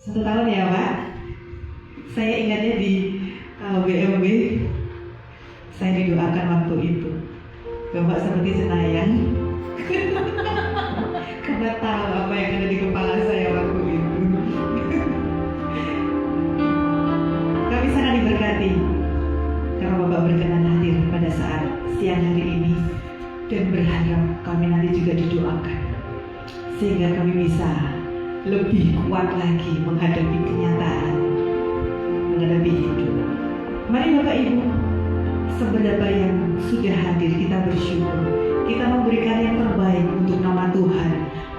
1 tahun ya Pak. Saya ingatnya di BMB, saya didoakan waktu itu. Bapak seperti senayang karena tahu apa yang ada di kepala saya waktu itu. Kami sangat diberkati karena Bapak berkenan hadir pada saat siang hari ini, dan berharap kami nanti juga didoakan sehingga kami bisa lebih kuat lagi menghadapi kenyataan, menghadapi hidup. Mari Bapak Ibu, seberapa yang sudah hadir kita bersyukur. Kita memberikan yang terbaik untuk nama Tuhan,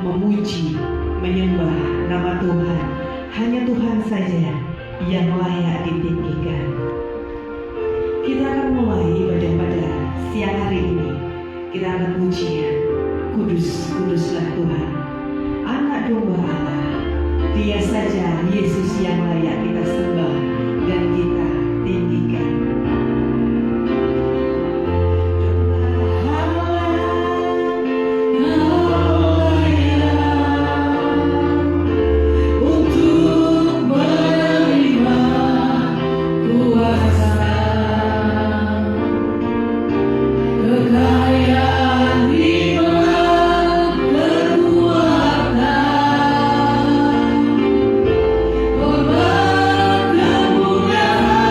memuji, menyembah nama Tuhan. Hanya Tuhan saja yang layak ditinggikan. Kita akan mulai ibadah pada siang hari ini. Kita akan pujian, kudus, kuduslah Tuhan, Anak Domba Allah. Dia saja Yesus yang layak kita sembah dan kita tinggikan. Kemuliaan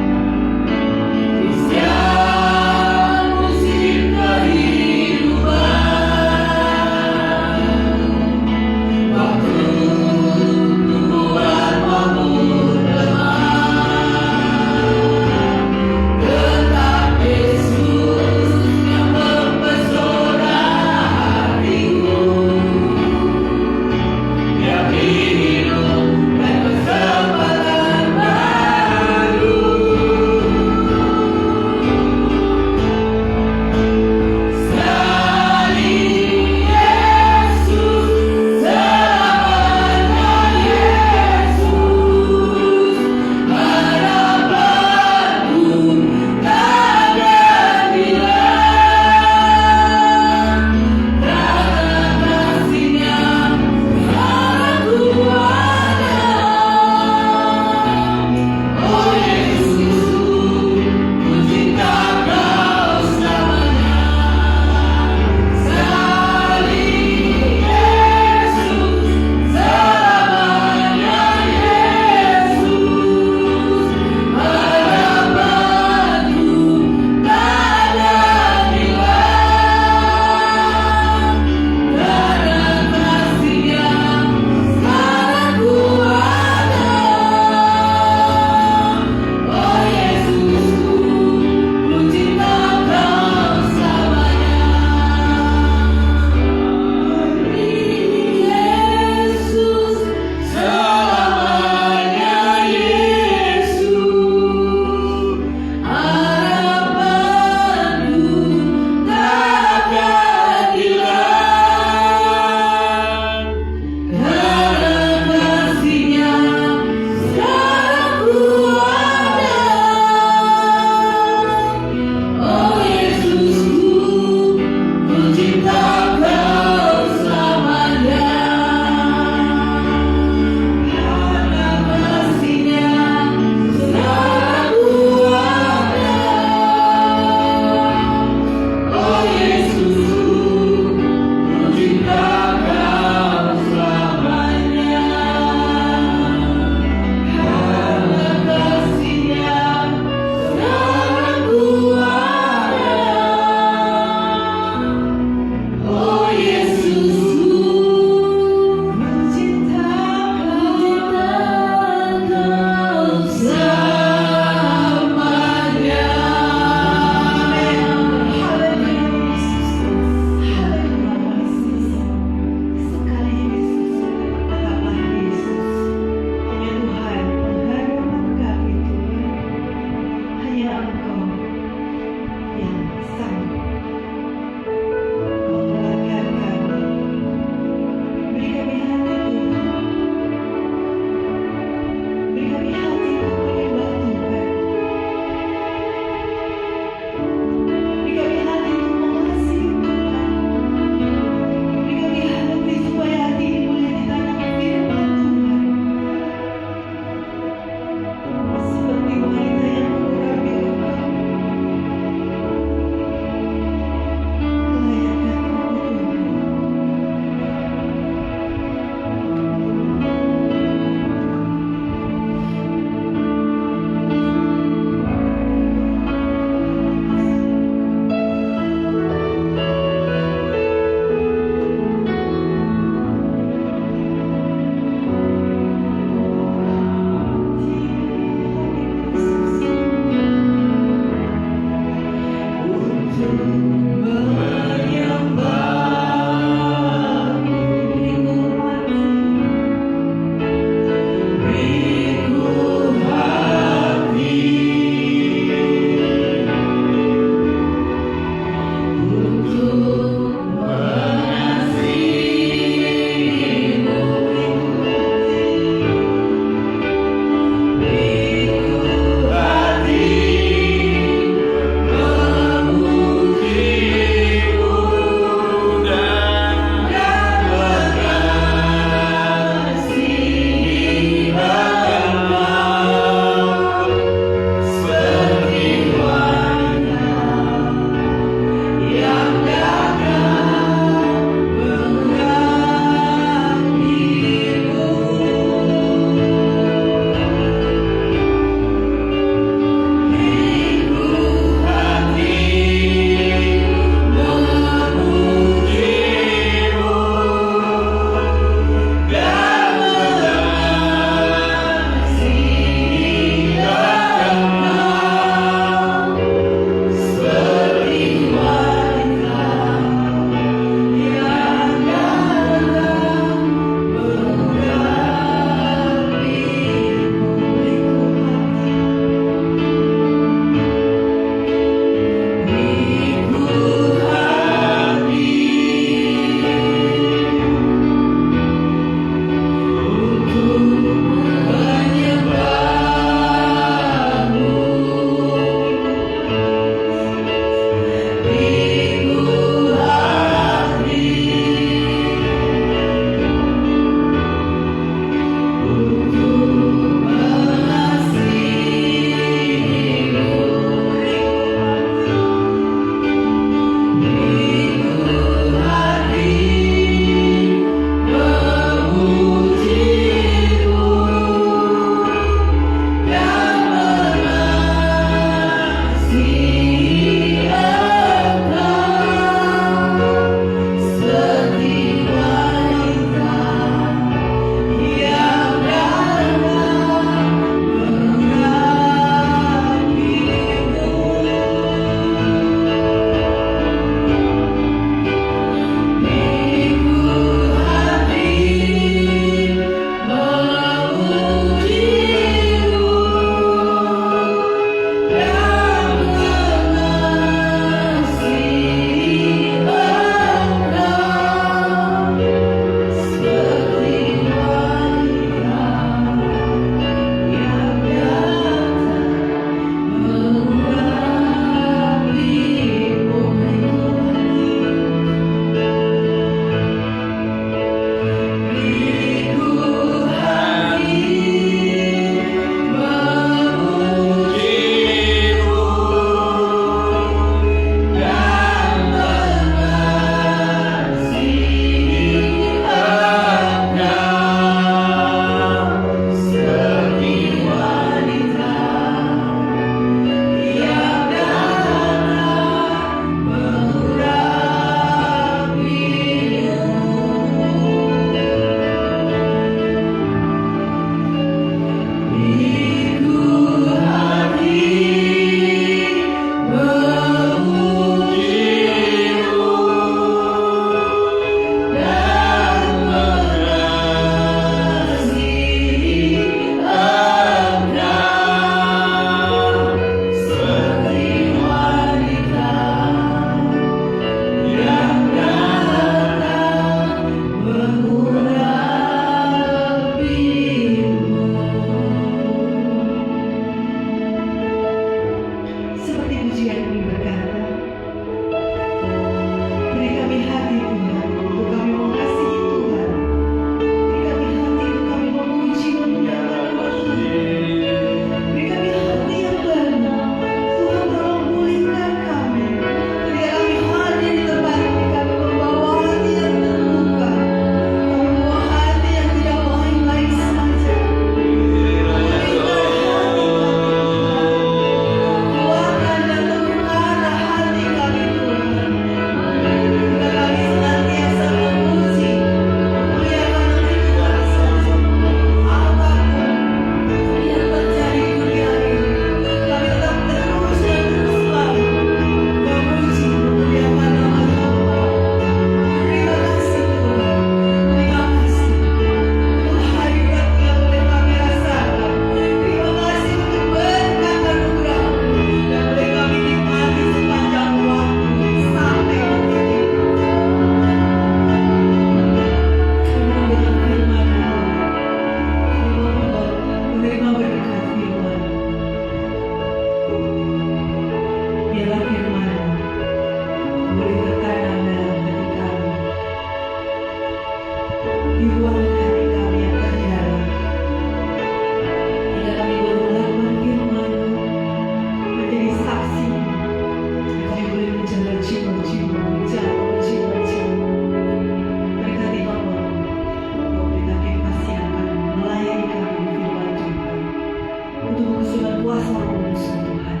berkuasa mengusung Tuhan.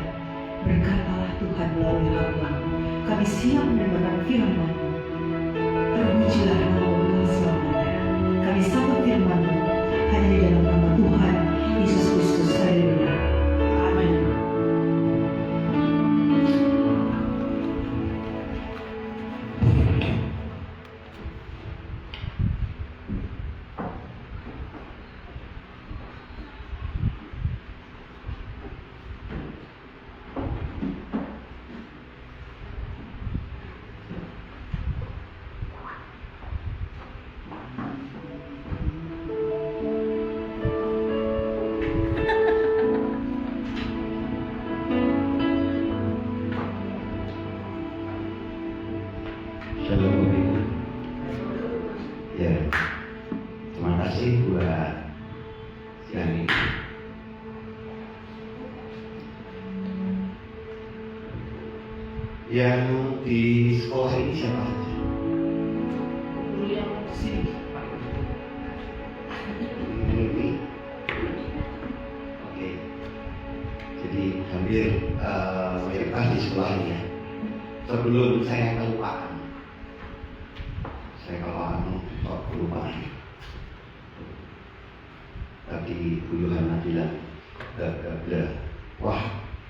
Berkatalah Tuhan melalui hamba-Mu, kami siap mendengarkan firman-Mu. Terpujilah nama Engkau selamanya. Kami sambut firman-Mu hanya di dalam nama Tuhan Yesus Kristus. Haleluya. Amin. Shalom Ibu. Ya, terima kasih buat siang ini. Yang di sekolah ini siapa saja? Yang sini. Ini. Oke. Jadi hampir mayoritas di sekolah ini ya. Sebelum saya kelupaan, kok kelupaan. Tadi Bu Yohana bilang, wah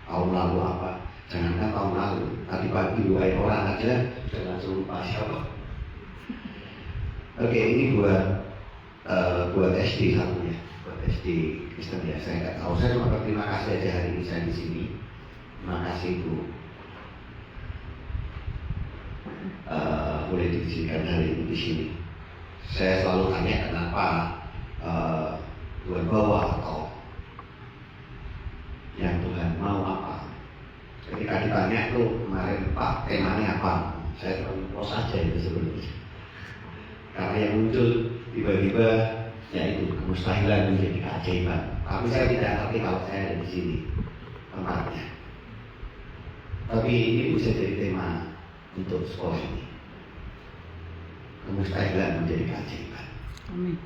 tahun lalu apa? Jangankan tahun lalu, tadi pagi dua orang aja sudah langsung lupa siapa. Oke, ini buat SD satunya, buat SD Kristen ya. Saya nggak tahu, saya cuma berterima kasih aja hari ini saya di sini. Terima kasih Bu. Boleh diizinkan hari ini di sini. Saya selalu tanya kenapa Tuhan bawa atau yang Tuhan mau apa. Ketika ditanya tuh kemarin Pak temanya apa, saya terlalu pos saja itu sebelumnya. Karena yang muncul tiba-tiba yaitu kemustahilan menjadi keajaiban. Tapi saya tidak ngerti kalau saya ada di sini tempatnya. Tapi ini bisa jadi tema untuk sekolah ini. Kemustahilan menjadi keajaiban. Amin.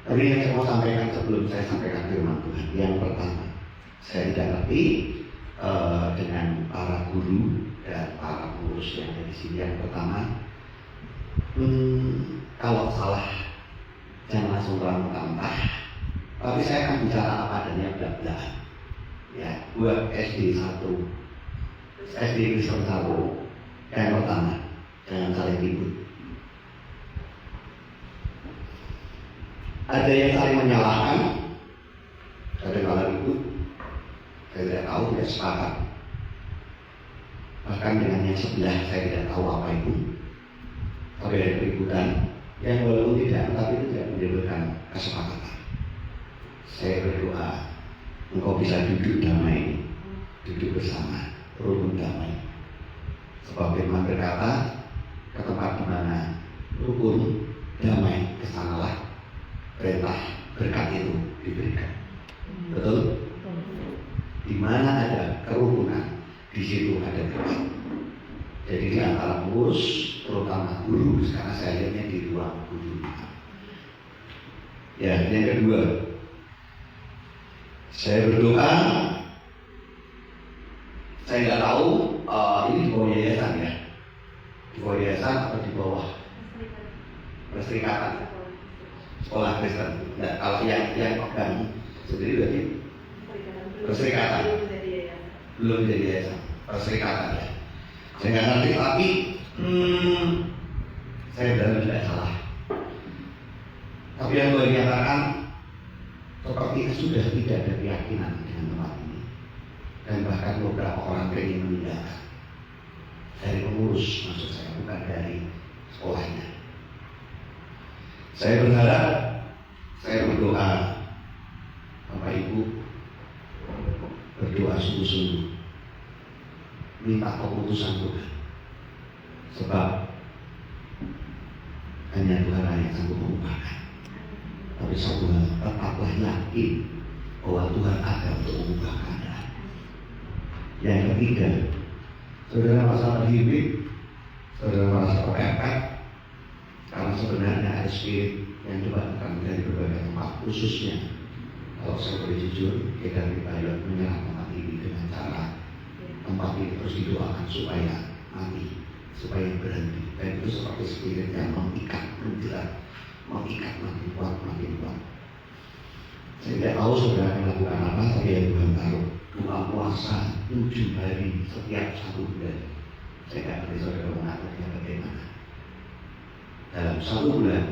Tapi yang saya mau sampaikan sebelum saya sampaikan firman Tuhan, yang pertama, saya tidak ngerti dengan para guru dan para pengurus yang ada di sini. Yang pertama, kalau salah jangan langsung mentah-mentah. Tapi saya akan bicara apa adanya belak-belakan. Ya, buat SD 1, SD Kristen 1. Yang pertama, jangan saling ribut. Ada yang saling menyalahkan, ada yang saling ribut. Saya tidak tahu, tidak sepakat. Bahkan dengan yang sebelah saya tidak tahu apa itu. Tapi ada keributan yang walaupun tidak, tapi itu tidak menyebabkan kesepakatan. Saya berdoa, engkau bisa duduk damai, duduk bersama, rukun damai. Sebab firman berkata, ke tempat di mana rukun damai kesanalah perintah berkat itu diberikan. Betul? Di mana ada kerukunan, di situ ada berkat. Jadi di antara pengurus, terutama guru, karena saya lihatnya di ruang guru. Ya, yang kedua, saya berdoa. Saya tidak tahu ini di bawah yayasan ya, di bawah yayasan atau di bawah perserikatan sekolah Kristen. Nah, kalau yang pegang sendiri berarti perserikatan, belum jadi yayasan, perserikatan ya. Saya nggak ngerti, tapi saya benar tidak salah. Tapi yang boleh dikatakan seperti sudah tidak ada keyakinan dengan tempat ini, dan bahkan beberapa orang ingin meninggalkan. Dari pengurus maksud saya, bukan dari sekolahnya. Saya berharap, saya berdoa, Bapak Ibu berdoa sungguh-sungguh, minta keputusan Tuhan, sebab hanya Tuhan yang sanggup mengubahkan. Tapi satu hal, tetaplah yakin bahwa Tuhan akan untuk mengubah keadaan. Yang ketiga, saudara merasa terhimpit, saudara merasa terpepet, karena sebenarnya ada spirit yang coba datang dari berbagai tempat, khususnya Kalau saya boleh jujur, kita pilot menyerang tempat ini dengan cara tempat ini terus didoakan supaya mati, supaya berhenti. Dan itu seperti spirit yang mengikat, menjerat, mengikat makin kuat, makin kuat. Saya tidak tahu saudara akan melakukan apa, tapi yang Tuhan tahu. Doa puasa 7 hari setiap 1 bulan. Saya tidak ngerti saudara mengaturnya bagaimana. Dalam 1 bulan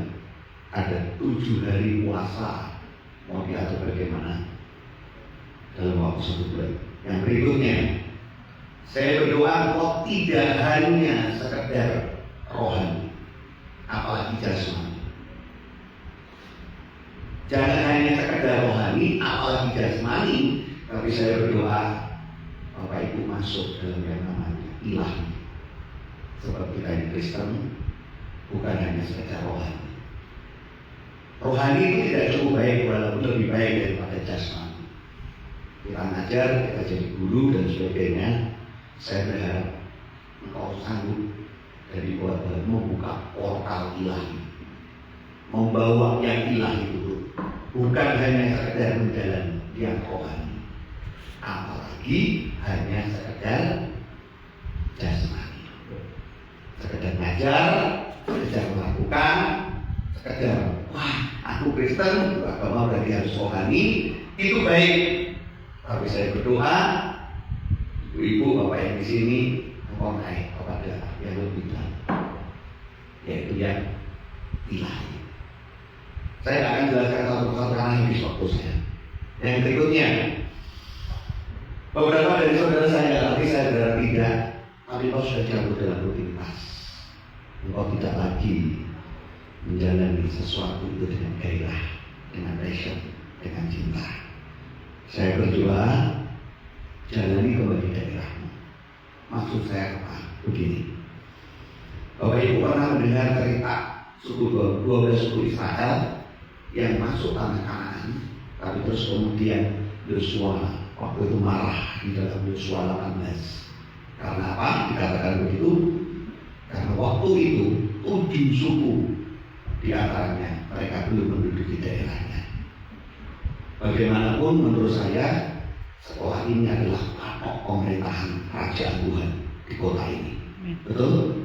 ada 7 hari puasa. Mau diatur bagaimana dalam waktu 1 bulan. Yang berikutnya, saya berdoa kok tidak hanya sekedar rohani, apalagi jasmani. Jangan hanya sekedar rohani, apalagi jasmani, tapi saya berdoa Bapak Ibu masuk dalam yang namanya ilahi. Sebab kita ini Kristen bukan hanya sekedar rohani. Rohani itu tidak cukup baik, walaupun lebih baik daripada jasmani. Kita ngajar, kita jadi guru dan sebagainya. Saya berharap engkau sanggup dari buat membuka portal ilahi, membawa yang ilahi itu, bukan hanya sekedar menjalani yang rohani, apalagi hanya sekedar jasmani, sekedar ngajar, sekedar melakukan, sekedar wah aku Kristen, agama berarti harus rohani, itu baik. Tapi saya berdoa, ibu-ibu, bapak yang di sini, engkau naik kepada yang lebih tinggi, yaitu yang ilahi. Saya akan jelaskan satu-satu karena habis waktu saya. Yang berikutnya, beberapa dari saudara saya, tapi saya berharap tidak, tapi engkau sudah jauh dalam rutinitas. Engkau tidak lagi menjalani sesuatu itu dengan gairah, dengan passion, dengan cinta. Saya berdoa, jalani kembali daerahmu. Maksud saya apa? Begini, Bapak Ibu pernah mendengar cerita suku 12 suku Israel yang masuk tanah Kanaan, tapi terus kemudian Yosua waktu itu marah di dalam Yosua 18. Karena apa? Dikatakan begitu? Karena waktu itu 7 suku di antaranya mereka belum menduduki daerahnya. Bagaimanapun menurut saya sekolah ini adalah patok pemerintahan kerajaan Tuhan di kota ini. Betul?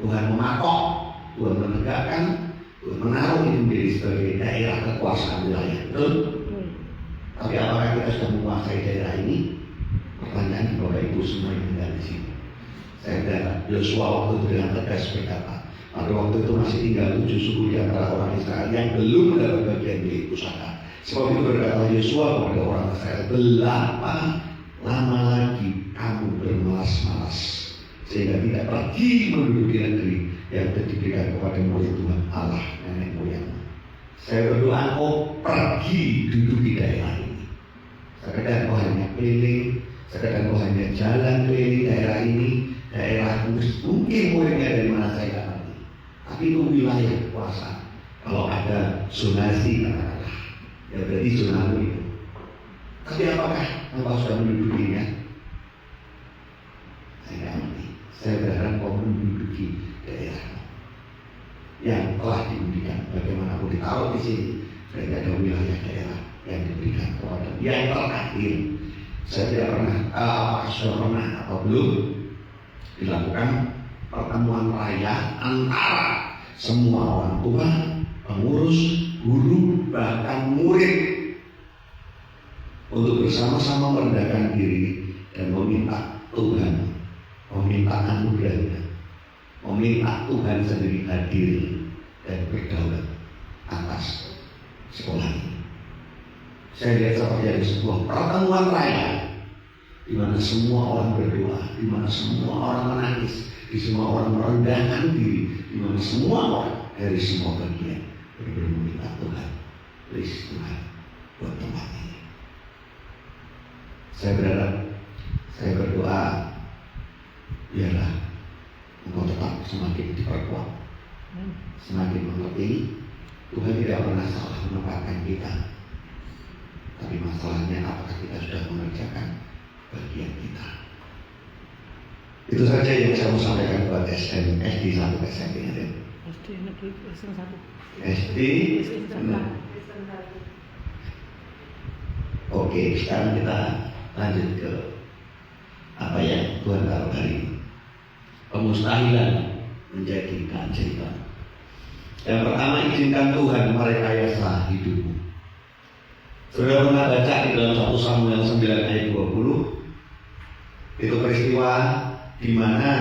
Tuhan mematok, Tuhan menegakkan, Tuhan menaruh ini menjadi sebagai daerah kekuasaan wilayah. Betul? Tapi apakah kita sudah menguasai daerah ini? Pertanyaan Bapak Ibu semua yang tinggal di sini. Saya berharap Yosua waktu itu dengan tegas berkata, pada waktu itu masih tinggal 7 suku di antara orang Israel yang belum mendapat bagian dari pusaka. Sebab itu berkata Yosua kepada orang Israel, berapa lama lagi kamu bermalas-malas sehingga tidak pergi menduduki negeri yang diberikan kepada murid Tuhan Allah nenek moyangmu. Saya berdoa kau pergi duduki daerah ini. Sekedar kau hanya keliling, sekedar kau hanya jalan keliling daerah ini, daerah mungkin muridnya dari mana saya tidak ngerti. Tapi itu wilayah kekuasaan. Kalau ada zonasi katakanlah, ya berarti zona itu. Tapi apakah engkau sudah mendudukinya? Saya tidak ngerti. Saya berharap kau menduduki daerah yang telah diberikan. Bagaimanapun ditaruh di sini, berarti ada wilayah daerah yang diberikan kepada yang terakhir. Saya tidak pernah, apakah sudah pernah atau belum dilakukan pertemuan raya antara semua orang tua, pengurus, guru, bahkan murid untuk bersama-sama merendahkan diri dan meminta Tuhan, meminta anugerahnya, meminta Tuhan sendiri hadir dan berdaulat atas sekolah ini. Saya lihat seperti ada sebuah pertemuan raya di mana semua orang berdoa, di mana semua orang menangis, di semua orang merendahkan diri, di mana semua orang dari semua bagian benar-benar meminta Tuhan, please Tuhan buat tempat ini. Saya berharap, saya berdoa, biarlah engkau tetap semakin diperkuat, semakin mengerti. Tuhan tidak pernah salah menempatkan kita, tapi masalahnya apakah kita sudah mengerjakan bagian kita. Itu saja yang saya mau sampaikan buat SD 1 SMP ini. Oke, sekarang kita lanjut ke apa yang Tuhan taruh hari ini. Pemustahilan menjadi keajaiban. Yang pertama, izinkan Tuhan merekayasa hidupmu. Saudara pernah baca di dalam 1 Samuel 9 ayat 20. Itu peristiwa di mana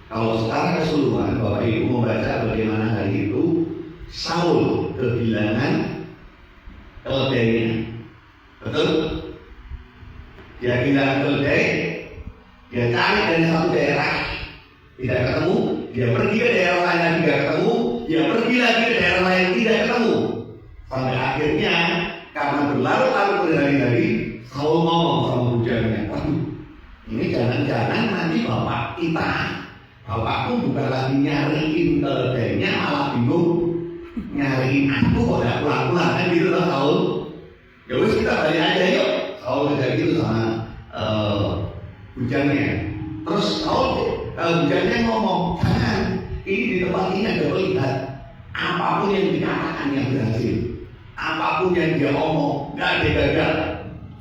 kalau secara keseluruhan Bapak Ibu membaca bagaimana hari itu Saul kehilangan keledainya. Betul? Dia kehilangan keledai, dia cari dari satu daerah tidak ketemu, dia pergi ke daerah lain lagi tidak ketemu, dia pergi lagi ke daerah lain tidak ketemu. Sampai akhirnya karena berlarut-larut berhari-hari, Saul ngomong sama bujannya, waduh, ini jangan-jangan nanti bapak kita, bapakku bukan lagi nyariin keledainya, malah bingung nyariin aku kok gak pulang-pulang, kan gitu loh Saul. Ya wis kita balik aja yuk. Saul kayak gitu sama bujannya. Terus Saul bujannya ngomong, jangan, ini di tempat ini ada melihat apapun yang dikatakan yang berhasil, apapun yang dia omong, gak ada gagal.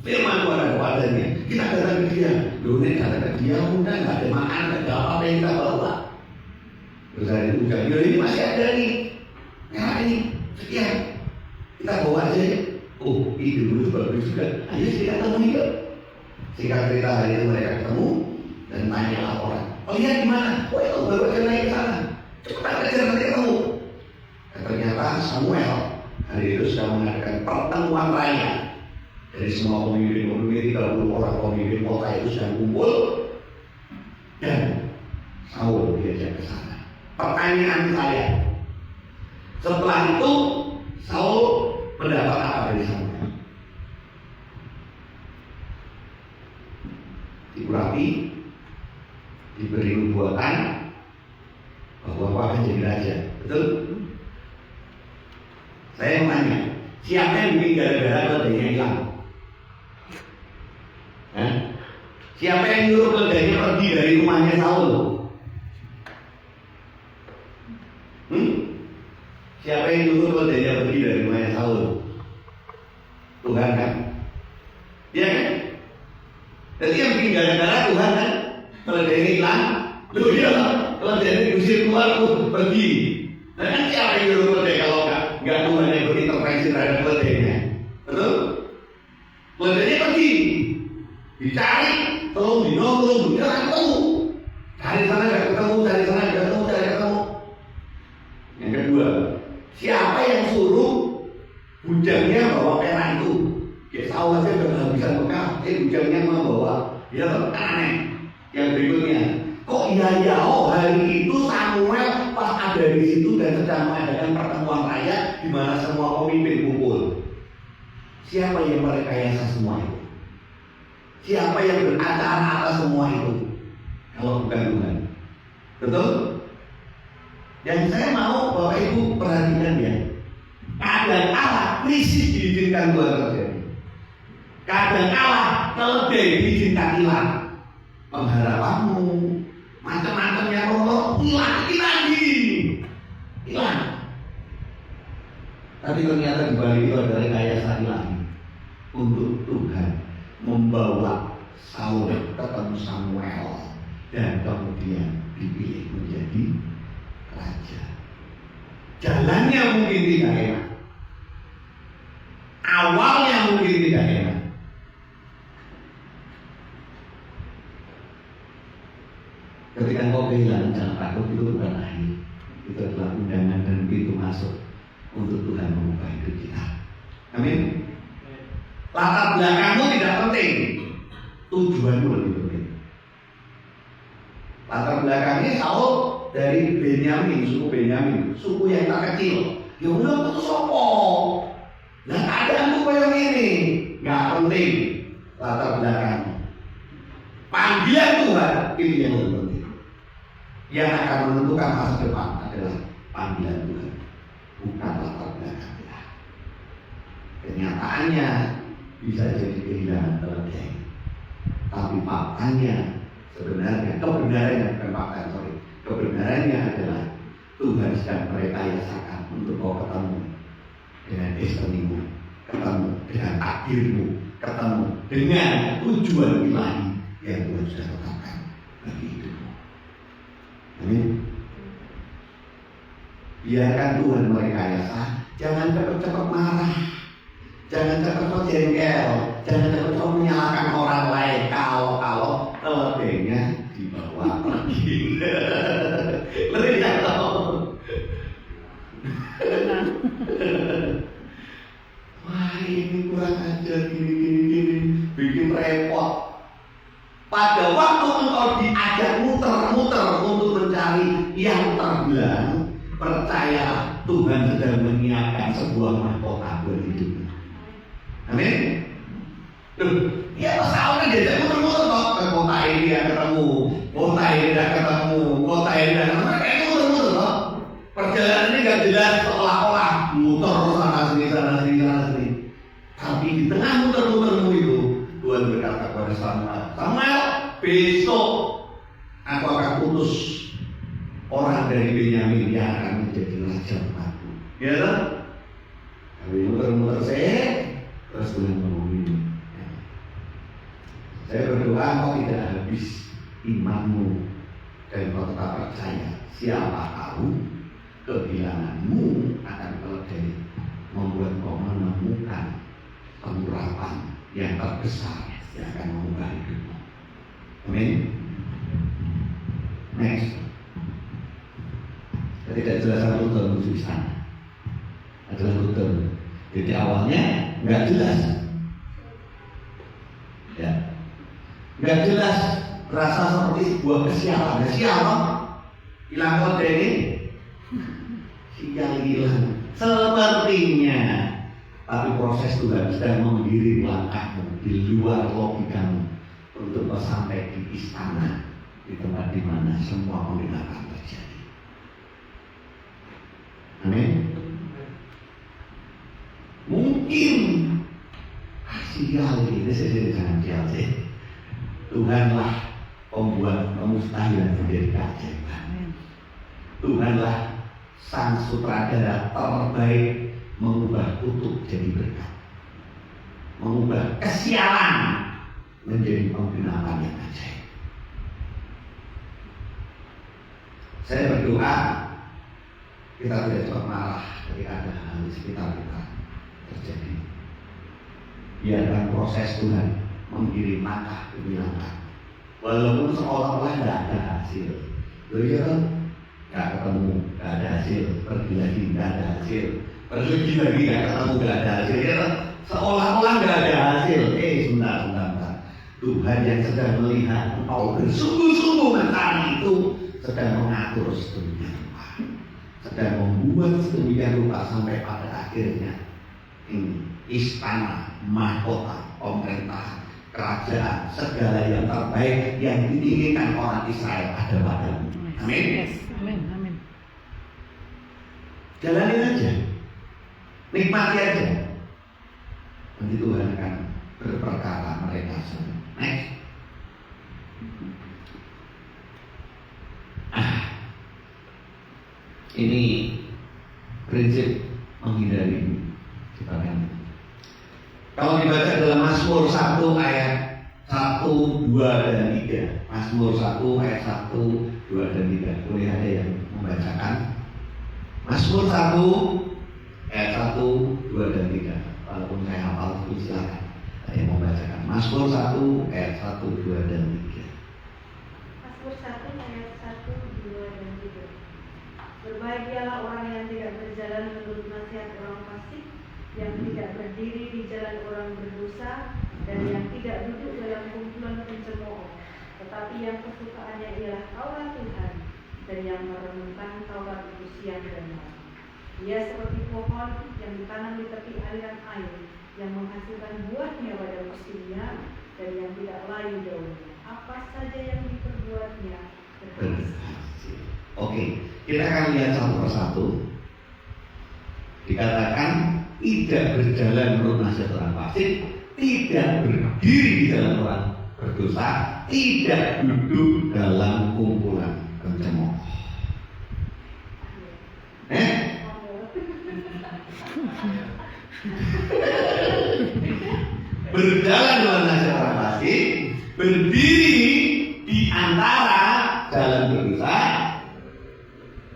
Firman Tuhan ada padanya. Kita datang ke dia, loh ini kata ke dia, udah gak ada makan, gak ada apa-apa yang kita bawa. Terus ada bujan, ini masih ada nih, nah ini sekian, kita bawa aja ya. Oh, itu dulu bagus juga. Ayo kita ketemu yuk. Singkat cerita hari itu mereka ketemu dan tanya laporan. Oh iya gimana? Oh itu baru aja naik ke sana. Cepat aja nanti ketemu. Dan ternyata Samuel hari itu sudah mengadakan pertemuan raya dari semua pemimpin 30 orang pemimpin kota itu sedang kumpul dan Saul diajak ke sana. Pertanyaan saya, setelah itu Saul mendapat apa dari Samuel? Diurapi, diberi nubuatan bahwa akan jadi raja. Betul? Saya mau tanya, siapa yang bikin gara-gara keledainya hilang? Siapa yang nyuruh keledainya pergi dari rumahnya Saul? Siapa yang nyuruh keledainya pergi dari rumahnya Saul? Tuhan kan? Iya kan? Jadi yang bikin gara-gara Tuhan kan? Keledainya hilang, loh iya lah, keledainya diusir keluar pergi. Nah kan siapa yang nyuruh keledai kalau nggak Tuhan yang berintervensi terhadap keledainya? Betul? Keledainya pergi, dicari, tolong nggak ketemu. Cari sana nggak ketemu, cari sana nggak ketemu, cari ketemu. Yang kedua, siapa yang suruh bujangnya bawa perak itu? Ya Saul aja udah kehabisan bekal, bujangnya mau bawa, dia tetap aneh. Yang berikutnya, kok iya hari itu Samuel pas ada di situ dan sedang mengadakan pertemuan raya di mana semua pemimpin kumpul. Siapa yang merekayasa semua itu? Siapa yang beracara atas semua itu? Kalau bukan Tuhan. Betul? Yang saya mau Bapak Ibu perhatikan ya, kadang kala krisis diizinkan Tuhan terjadi. Kadang kala keledai diizinkan hilang. Pengharapanmu, macam-macam yang Allah hilang lagi, hilang. Tapi ternyata di balik itu ada rekayasa hilang untuk Tuhan membawa Saul ketemu Samuel dan kemudian dipilih menjadi raja. Jalannya mungkin tidak enak, awalnya mungkin tidak enak. Ketika kau kehilangan jangan takut, itu bukan akhir. Itu adalah undangan dan pintu masuk untuk Tuhan mengubah hidup kita. Amin. Latar belakangmu tidak penting, tujuanmu lebih penting. Latar belakangnya Saul dari Benyamin, suku Benyamin, suku yang tak kecil. Ya udah putus sopo. Nah keadaanmu kayak ini, nggak penting latar belakangmu. Panggilan Tuhan ini yang lebih penting. Yang akan menentukan masa depan adalah panggilan Tuhan, bukan latar belakang kita. Kenyataannya bisa jadi kehilangan keledai, tapi faktanya sebenarnya kebenarannya bukan fakta, kebenarannya adalah Tuhan sedang merekayasa untuk kau ketemu dengan destinimu, ketemu dengan takdirmu ketemu dengan tujuan ilahi yang Tuhan sudah tetapkan bagi hidupmu. Amin. Biarkan Tuhan merekayasa. Jangan cepat-cepat marah, jangan cepat-cepat jengkel, jangan cepat-cepat menyalahkan orang lain kalau keledainya dibawa pergi. Lihat dong. Wah, ini kurang ajar, gini, bikin repot. Pada waktu engkau diajak muter-muter untuk mencari yang terbelang, percaya Tuhan sedang menyiapkan sebuah mahkota buat hidupmu. Amin. Ya pesawatnya diajak muter-muter kok. Ke kota ini dia ketemu, kota ini dia ketemu, kota ini dia ketemu. Itu muter-muter kok. Perjalanan ini gak jelas, seolah-olah muter sana sini. Tapi di tengah muter-mutermu itu, Tuhan berkata kepada Samuel, besok aku akan utus orang dari Benyamin yang akan menjadi raja umatku. Ya kan? Tapi muter-muter saya, terus Tuhan ngomong ini. Saya berdoa kau tidak habis imanmu dan kau tetap percaya. Siapa tahu kehilanganmu akan keledai membuat kau menemukan pengurapan yang terbesar yang akan mengubah hidupmu. Amin. Next. Ketidakjelasan rute menuju sana adalah rute. Jadi awalnya nggak jelas, ya, nggak jelas, rasa seperti sebuah kesialan. Siapa? Hilang kode ini, sial hilang. Sepertinya, tapi proses Tuhan sedang mengiring langkahmu di luar logikamu untuk sampai di istana, di tempat di mana semua pembinaan terjadi. Amin. Mungkin sial ini saya jangan sial sih. Tuhanlah pembuat kemustahilan menjadi keajaiban. Tuhanlah sang sutradara terbaik mengubah kutuk jadi berkat, mengubah kesialan menjadi penggenapan yang ajaib. Saya berdoa kita tidak cepat marah ketika ada hal di sekitar kita terjadi. Biarkan proses Tuhan mengirim langkah demi langkah. Walaupun seolah-olah tidak ada hasil, ya kan? Tidak ketemu, tidak ada hasil. Pergi lagi, tidak ada hasil. Pergi lagi, tidak ketemu, tidak ada hasil. Ya kan? Seolah-olah tidak ada hasil. Sebentar. Tuhan yang sedang melihat engkau bersungguh-sungguh mencari itu sedang mengatur sedemikian rupa, sedang membuat sedemikian rupa sampai pada akhirnya ini istana, mahkota, pemerintahan, kerajaan, segala yang terbaik yang diinginkan orang Israel ada padamu. Amin. Yes. Amin. Jalanin aja, nikmati aja. Nanti Tuhan akan berperkara mereka semua. Next. Ini prinsip menghindari jebakan. Kalau dibaca dalam Mazmur 1 ayat 1, 2, dan 3. Mazmur 1 ayat 1, 2, dan 3. Boleh ada yang membacakan? Mazmur 1 ayat 1, 2, dan 3. Walaupun saya hafal, silakan. Saya membacakan Mazmur 1 ayat 1, 2, dan 3. Mazmur 1 ayat 1, 2, dan 3. Berbahagialah orang yang tidak berjalan menurut nasihat orang fasik, yang tidak berdiri di jalan orang berdosa, dan yang tidak duduk dalam kumpulan pencemooh, tetapi yang kesukaannya ialah Taurat Tuhan, dan yang merenungkan Taurat itu siang dan malam. Ia seperti pohon yang ditanam di tepi aliran air, yang menghasilkan buahnya pada musimnya, dan yang tidak layu daunnya. Apa saja yang diperbuatnya berhasil. Oke, kita akan lihat satu persatu. Dikatakan tidak berjalan menurut nasihat orang fasik, tidak berdiri di jalan orang berdosa, tidak duduk dalam kumpulan pencemooh. berjalan dengan nasihat orang fasik, berdiri di antara jalan berpisah,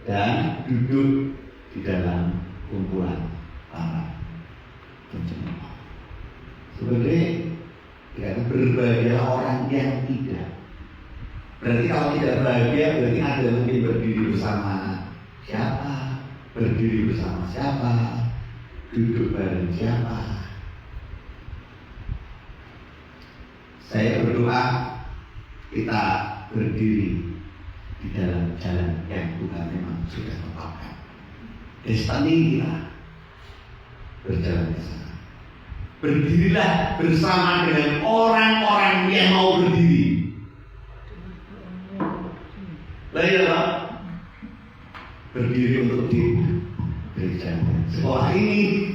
dan duduk di dalam kumpulan para pencemooh. Sebenarnya dikatakan berbahagia orang yang tidak. Berarti kalau tidak bahagia berarti ada mungkin berdiri bersama siapa, berdiri bersama siapa, duduk bareng siapa. Saya berdoa kita berdiri di dalam jalan yang Tuhan memang sudah tetapkan. Destiny kita berjalan di sana. Berdirilah bersama dengan orang-orang yang mau berdiri. Baiklah, berdiri untuk di gereja sekolah ini,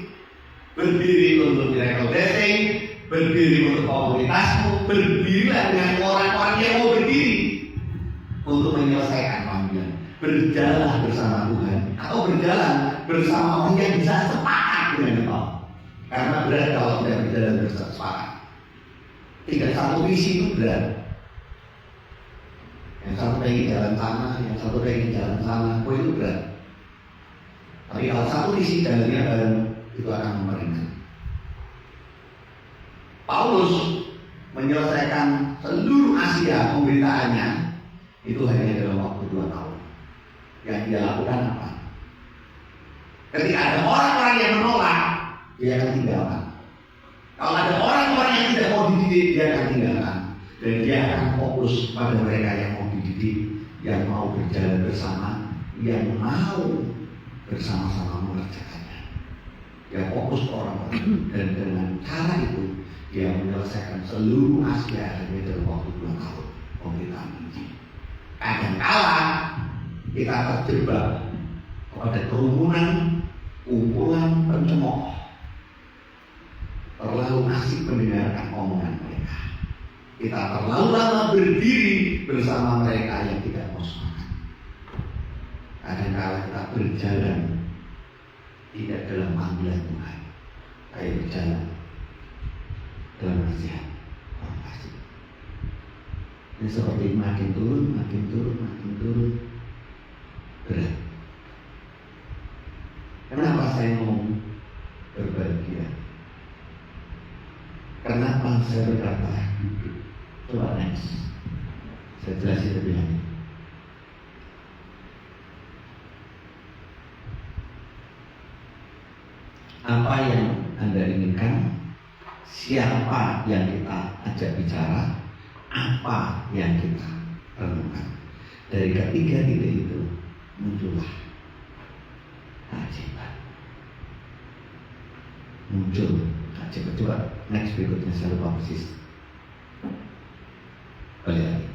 berdiri untuk miracle blessing, berdiri untuk komunitasmu, berdirilah dengan orang-orang yang mau berdiri untuk menyelesaikan panggilan. Berjalan bersama Tuhan atau berjalan bersama orang yang bisa sepakat dengan Tuhan. Karena berat kalau tidak berjalan bersama. Tidak satu visi itu berat. Yang satu pengen jalan sana, yang satu pengen jalan sana, itu berat. Tapi kalau satu visi jalannya bareng, itu akan meringan. Paulus menyelesaikan seluruh Asia pemberitaannya itu hanya dalam waktu 2 tahun. Yang dia lakukan apa? Ketika ada orang-orang yang menolak, dia akan tinggalkan. Kalau ada orang-orang yang tidak mau dididik, dia akan tinggalkan. Dan dia akan fokus pada mereka yang mau dididik, yang mau berjalan bersama, yang mau bersama-sama mengerjakannya. Dia fokus ke orang-orang. Dan dengan cara itu, dia menyelesaikan seluruh Asia hanya dalam waktu 2 tahun pemberitaan Injil. Kadang-kala kita terjebak kepada kerumunan, kumpulan pencemooh, terlalu asik mendengarkan omongan mereka. Kita terlalu lama berdiri bersama mereka yang tidak mau semangat. Kadang-kala kita berjalan tidak dalam panggilan Tuhan, kayak berjalan dalam nasihat orang fasik. Ini seperti makin turun berat. Kenapa saya mau berbahagia? Kenapa saya berkata duduk? Coba next. Saya jelasin lebih lanjut. Apa yang Anda inginkan? Siapa yang kita ajak bicara? Apa yang kita renungkan? Dari ketiga titik itu muncullah keajaiban. Muncul keajaiban. Coba next berikutnya, saya lupa persis. Balik lagi.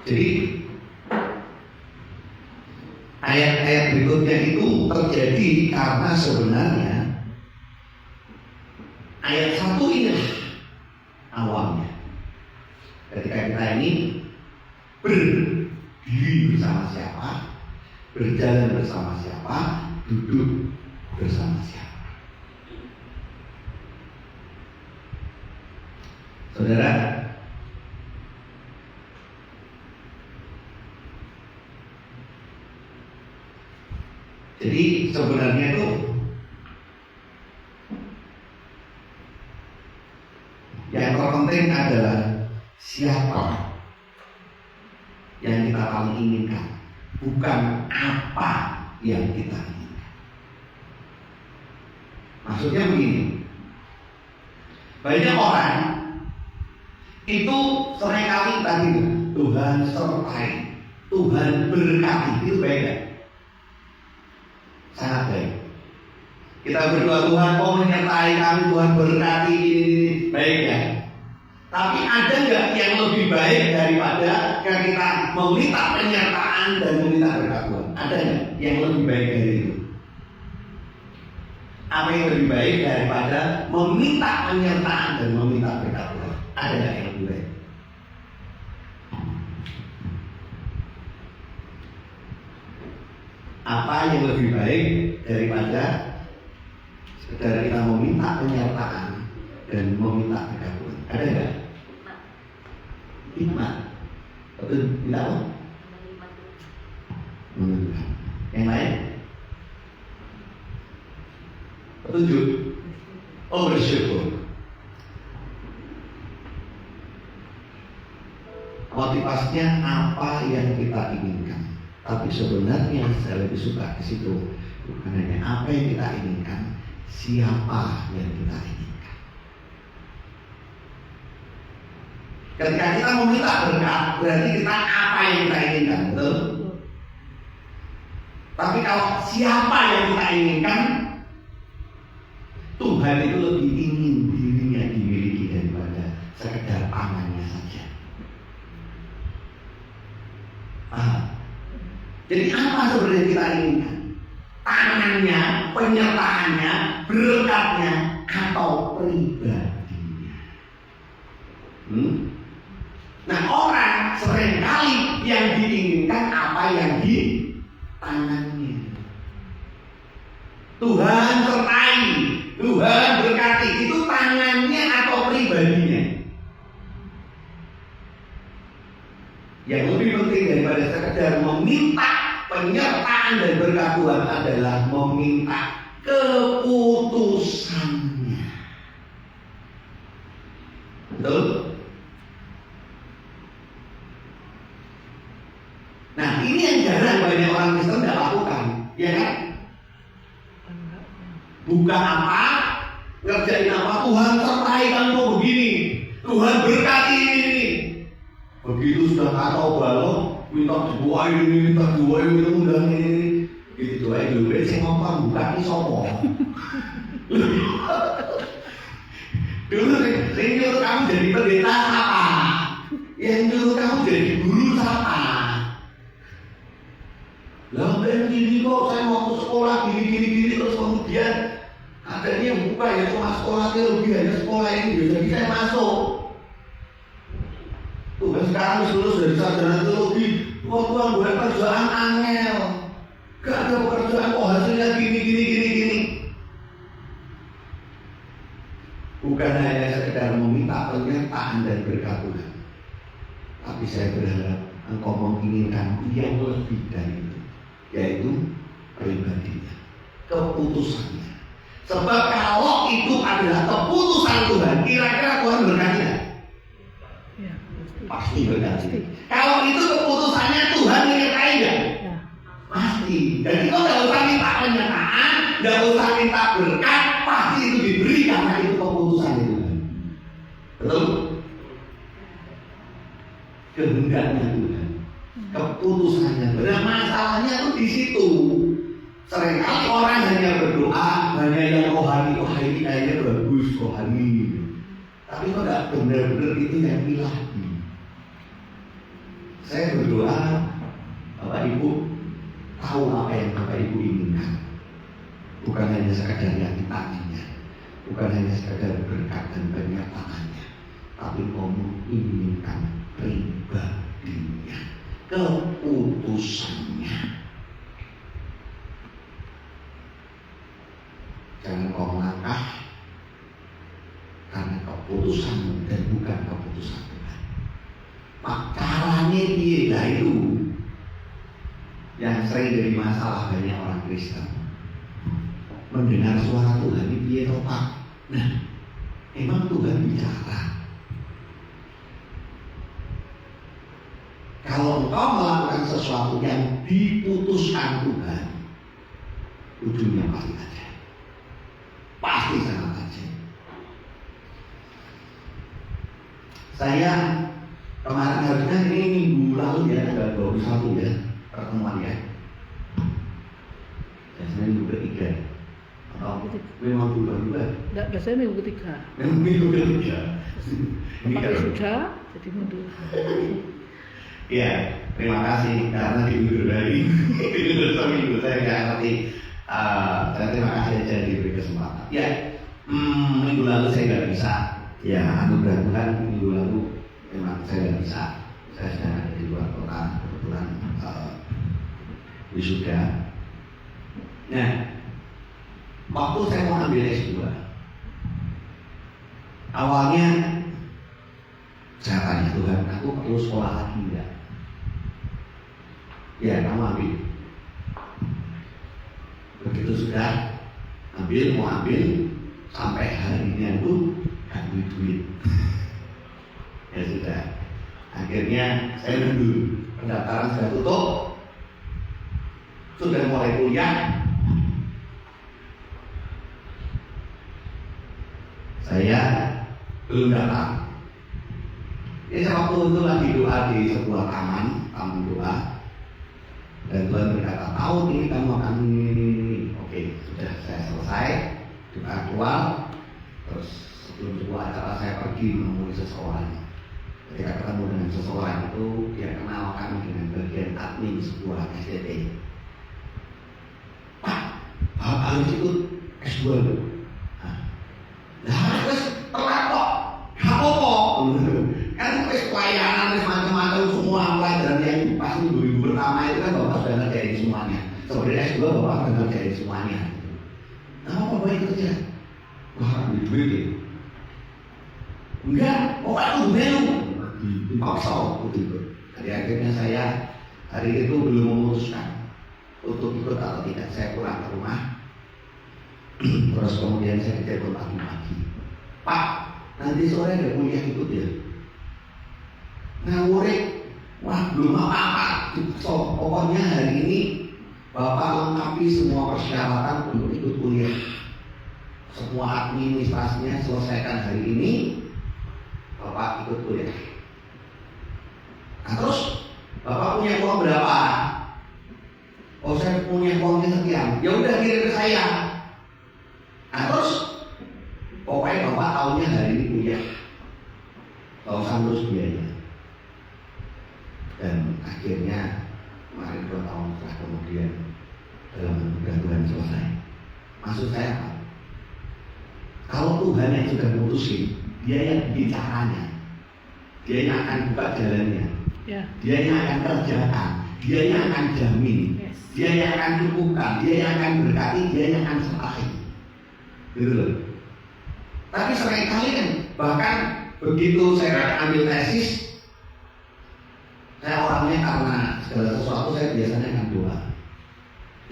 Jadi ayat-ayat berikutnya itu terjadi karena sebenarnya ayat 1 inilah awalnya. Ketika kita ini berdiri bersama siapa, berjalan bersama siapa, duduk bersama siapa. Saudara, jadi sebenarnya itu yang terpenting adalah siapa yang kita paling inginkan, bukan apa yang kita inginkan. Maksudnya begini, banyak orang itu seringkali tadi Tuhan sertai, Tuhan berkati, itu beda. Sangat baik. Kita berdoa Tuhan mau menyertai kami, Tuhan berkati ini baik ya. Tapi ada nggak yang lebih baik daripada kita meminta penyertaan dan meminta berkat Tuhan? Ada nggak yang lebih baik dari itu? Apa yang lebih baik daripada meminta penyertaan dan meminta berkat Tuhan? Ada nggak yang lebih baik? Apa yang lebih baik daripada Sekedar kita meminta penyertaan dan meminta pengakuan. Ada nggak? Hikmat. Betul? Minta apa? Menentukan. Yang lain? Petunjuk. Oh, bersyukur. Motivasinya apa yang kita inginkan. Tapi sebenarnya saya lebih suka di situ. Bukan hanya apa yang kita inginkan, siapa yang kita inginkan. Ketika kita meminta berkat, berarti kita apa yang kita inginkan, betul? Tapi kalau siapa yang kita inginkan, Tuhan itu lebih ingin dirinya dimiliki daripada sekedar tangannya saja. Jadi apa sebenarnya kita inginkan? Tangannya, penyertaannya, berkatnya, atau pribadinya. Nah, orang seringkali yang diinginkan apa yang di tangannya. Tuhan sertai, Tuhan berkati, itu tangannya atau pribadinya. Yang lebih penting daripada sekedar meminta penyertaan dan berkat Tuhan adalah meminta keputusannya. Betul? Nah, ini yang jarang banyak orang Kristen tidak lakukan, ya kan? Buka apa, ngerjain apa, Tuhan sertai kamu begini, Tuhan berkati ini. Begitu sudah kacau balau, minta dibuain ini, minta dibuain ini, undang ini, gitu aja dulu. Saya ngomong buka ini sopo. Dulu saya nyuruh kamu jadi pendeta apa? Yang nyuruh kamu jadi guru apa? Lah begini kok saya mau ke sekolah gini terus kemudian adanya buka ya cuma sekolah teologi hanya sekolah ini jadi saya masuk. Tuh kan sekarang lulus dari sarjana teologi, kok Tuhan buat kerjaan angel, gak ada pekerjaan kok hasilnya gini. Bukan hanya sekedar meminta penyertaan dan berkat Tuhan, tapi saya berharap engkau menginginkan yang lebih dari itu, yaitu pribadinya, keputusannya. Sebab kalau itu adalah keputusan Tuhan, kira-kira Tuhan berkati? Pasti berkati. Kalau itu keputusannya Tuhan menyertai enggak? Pasti. Jadi kau tidak usah minta penyertaan, tidak usah minta berkat, pasti itu diberi karena itu keputusan Tuhan. Betul? Kehendaknya Tuhan, keputusannya. Nah, masalahnya itu di situ. Seringkali orang hanya berdoa, hanya yang rohani, ini kayaknya bagus rohani. Tapi kok tidak benar-benar itu yang ilahi. Saya berdoa, Bapak Ibu tahu apa yang Bapak Ibu inginkan. Bukan hanya sekedar yang ditanya, bukan hanya sekedar berkat dan penyertaannya, tapi kau menginginkan pribadinya, keputusannya. Jangan kau melangkah karena keputusanmu dan bukan keputusan Tuhan. Pak caranya dia itu yang sering jadi masalah banyak orang Kristen. Mendengar suara Tuhan ini dia Pak. Nah, emang Tuhan bicara. Kalau engkau melakukan sesuatu yang diputuskan Tuhan, ujungnya pasti aja. Pasti sangat aja. Saya kemarin harusnya ini minggu lalu ya, tanggal 21 ya, pertemuan ya. Biasanya minggu ketiga. Atau memang bulan juga? Enggak, biasanya minggu ketiga. Memang minggu ketiga. Ini Tapi kan sudah, jadi mundur. ya, terima kasih karena diundur dari diundur seminggu. Saya nggak ngerti. Saya terima kasih aja diberi kesempatan. Ya, minggu lalu saya nggak bisa. Ya, anugerah Tuhan minggu lalu memang saya nggak bisa. Saya sedang ada di luar kota, kebetulan wisuda. Nah, waktu saya mau ambil S2, awalnya saya tanya Tuhan, aku perlu sekolah lagi enggak? Ya, kamu ambil. Begitu sudah mau ambil, sampai harinya itu gak duit. Ya sudah, akhirnya saya nunggu pendaftaran sudah tutup, sudah mulai kuliah. Saya belum datang. Jadi waktu itu lagi doa di sebuah taman doa, dan Tuhan berkata, tahu nih kamu akan ini. Oke, sudah saya selesai doa keluar. Terus sebelum sebuah acara saya pergi menemui seseorang. Ketika ketemu dengan seseorang itu, dia kenal kami dengan bagian admin sebuah SDT. Pak, Bapak harus ikut S2 loh. Nah, terus telat kok, gak apa-apa. Kan wis pelayanan, wis macam-macam semua mulai dari yang pas minggu pertama itu kan Bapak sudah ngerjain semuanya. Sebenarnya S2 Bapak sudah ngerjain semuanya. Nah, apa Bapak ikut aja? Wah, ambil duit ya? Enggak, Bapak itu belum dipaksa untuk ikut. Jadi akhirnya saya hari itu belum memutuskan untuk ikut atau tidak. Saya pulang ke rumah. Terus kemudian saya ditelepon pagi-pagi, Pak, nanti sore ada kuliah ikut ya? Ngawurik, wah belum apa-apa. So, pokoknya hari ini Bapak lengkapi semua persyaratan untuk ikut kuliah. Semua administrasinya selesaikan hari ini, Bapak ikut kuliah. Nah terus Bapak punya uang berapa? Oh, saya punya uangnya sekian. Ya udah kirim ke saya. Nah terus pokoknya Bapak tahunya hari ini kuliah, gak usah ngurus biaya. Dan akhirnya kemarin 2 tahun setelah kemudian dalam anugerah Tuhan selesai. Maksud saya apa? Kalau Tuhan yang sudah memutusin, dia yang bikin caranya, dia yang akan buka jalannya, dia yang akan kerjakan, dia yang akan jamin, dia yang akan cukupkan, dia yang akan berkati, dia yang akan serahin. Gitu loh. Tapi seringkali kan, bahkan begitu saya ambil tesis, saya orangnya karena segala sesuatu saya biasanya akan doa.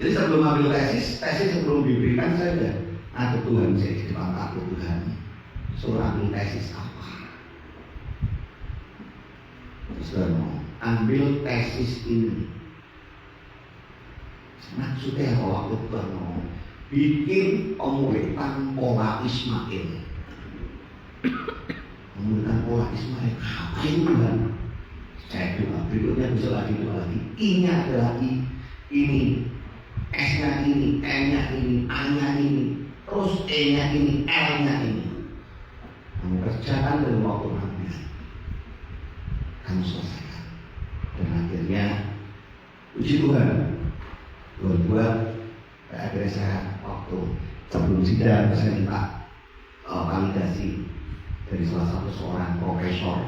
Jadi sebelum ambil tesis sebelum diberikan saya sudah ada Tuhan, saya di depan takut Tuhan, suruh ambil tesis apa? Terus mau ambil tesis ini. Maksudnya waktu Tuhan mau bikin pemuritan pola Ismail. Pemuritan pola Ismail, apa itu Tuhan? Saya doa, berikutnya bisa lagi doa lagi. I-nya adalah ini, S-nya ini, M-nya ini, A-nya ini, terus E-nya ini, L-nya ini. Kamu kerjakan dalam waktu 6 bulan. Kamu selesaikan. Dan akhirnya, puji Tuhan, buat akhirnya saya waktu sebelum sidang saya minta validasi dari salah satu seorang profesor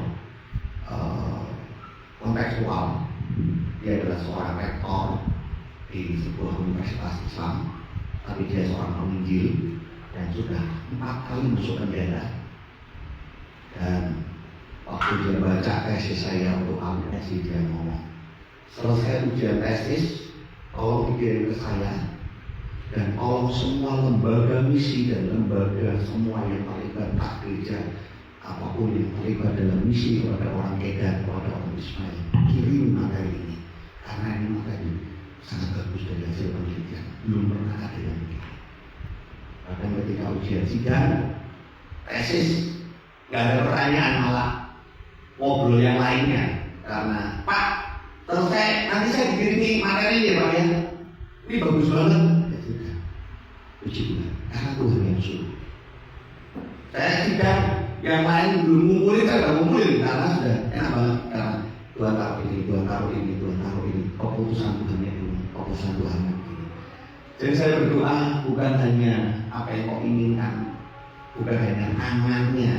kontekstual. Dia adalah seorang rektor di sebuah universitas Islam, tapi dia seorang penginjil dan sudah 4 kali masuk penjara. Dan waktu dia baca tesis saya untuk validasi, dia ngomong, selesai ujian tesis, tolong dikirim ke saya, dan tolong semua lembaga misi dan lembaga semua yang terlibat gereja, apapun yang terlibat dalam misi kepada orang edan, kepada orang Ismail, kirim materi ini, karena ini materi sangat bagus dari hasil penelitian, belum pernah ada yang begini. Bahkan ketika ujian sidang tesis, nggak ada pertanyaan, malah ngobrol yang lainnya, karena Pak, selesai, nanti saya dikirimi materi ya Pak ya, ini bagus banget. Ya sudah, puji Tuhan, karena Tuhan yang suruh. Saya sidang yang lain belum ngumpulin, saya udah ngumpulin karena sudah enak banget, karena Tuhan taruh ini, Tuhan taruh ini, Tuhan taruh ini, keputusan Tuhan yang ini, keputusan Tuhan yang ini. Jadi saya berdoa bukan hanya apa yang kau inginkan, bukan hanya angannya,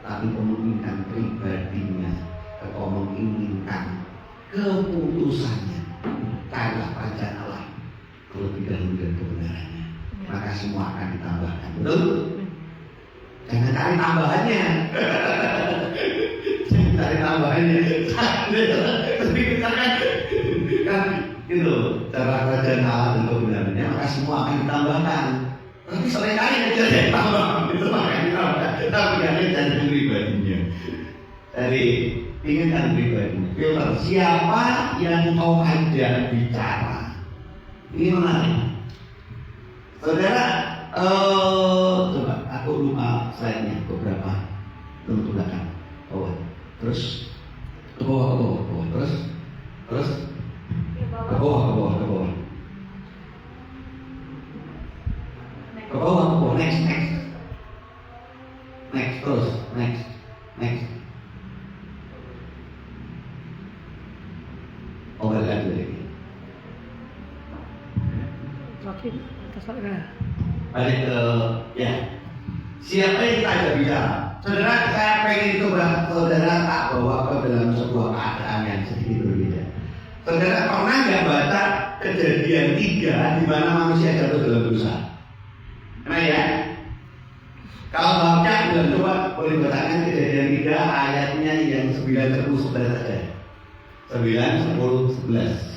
tapi kau menginginkan pribadinya, kau menginginkan keputusannya, karena kerajaan Allah terlebih dahulu dan kebenarannya. maka semua akan ditambahkan. Betul? Jangan cari tambahannya. Jangan cari tambahannya. Tapi kita kan itu cara kerajaan Allah dan kebenarannya, maka semua akan ditambahkan. Tapi seringkali aja yang tambah, itu akan ditambah. Tapi jangan cari pribadinya. Jadi inginkan pribadinya. Filter siapa yang kau ajak bicara. Ini menarik. Saudara, coba aku lupa slide-nya beberapa untuk belakang. Terus ke bawah. Terus ke bawah. Next, terus next. Balik lagi. Oke, terserah. Balik ke ya. Siapa yang kita ajak bicara? Saudara, saya pengen coba saudara tak bawa ke dalam sebuah keadaan yang sedikit berbeda. Saudara pernah nggak baca Kejadian 3 di mana manusia jatuh dalam dosa? Nah ya. Kalau baca dan coba boleh bacakan Kejadian 3 ayatnya yang 9, 10, 11 saja. 9, 10, 11.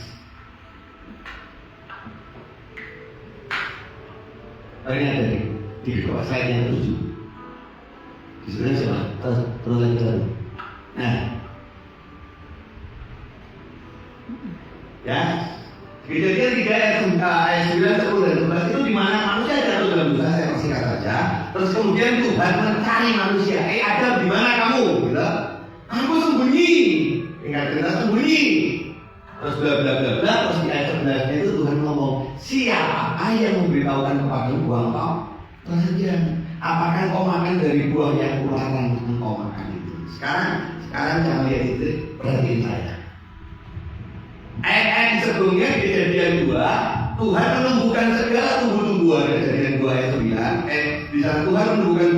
Ini ada di bawah slide yang 7. Di sebelah siapa? Terus lagi. Nah, ya, Kejadian 3 ayat 9, 10 dan 11 itu di mana manusia jatuh dalam dosa, saya persingkat saja. Terus kemudian Tuhan mencari manusia. Adam, di mana kamu? Gitu. Aku sembunyi. Ingat kita sembunyi. Terus bla bla bla bla. Terus di ayat 11 itu Tuhan ngomong, siapa yang memberitahukan kepadamu bahwa engkau tersedia? Apakah kau makan dari buah yang kularang engkau makan itu? Sekarang jangan lihat itu, perhatiin saya. Ayat-ayat sebelumnya Kejadian 2, Tuhan menumbuhkan segala tumbuh-tumbuhan. Kejadian 2 ayat 9. Di sana Tuhan menumbuhkan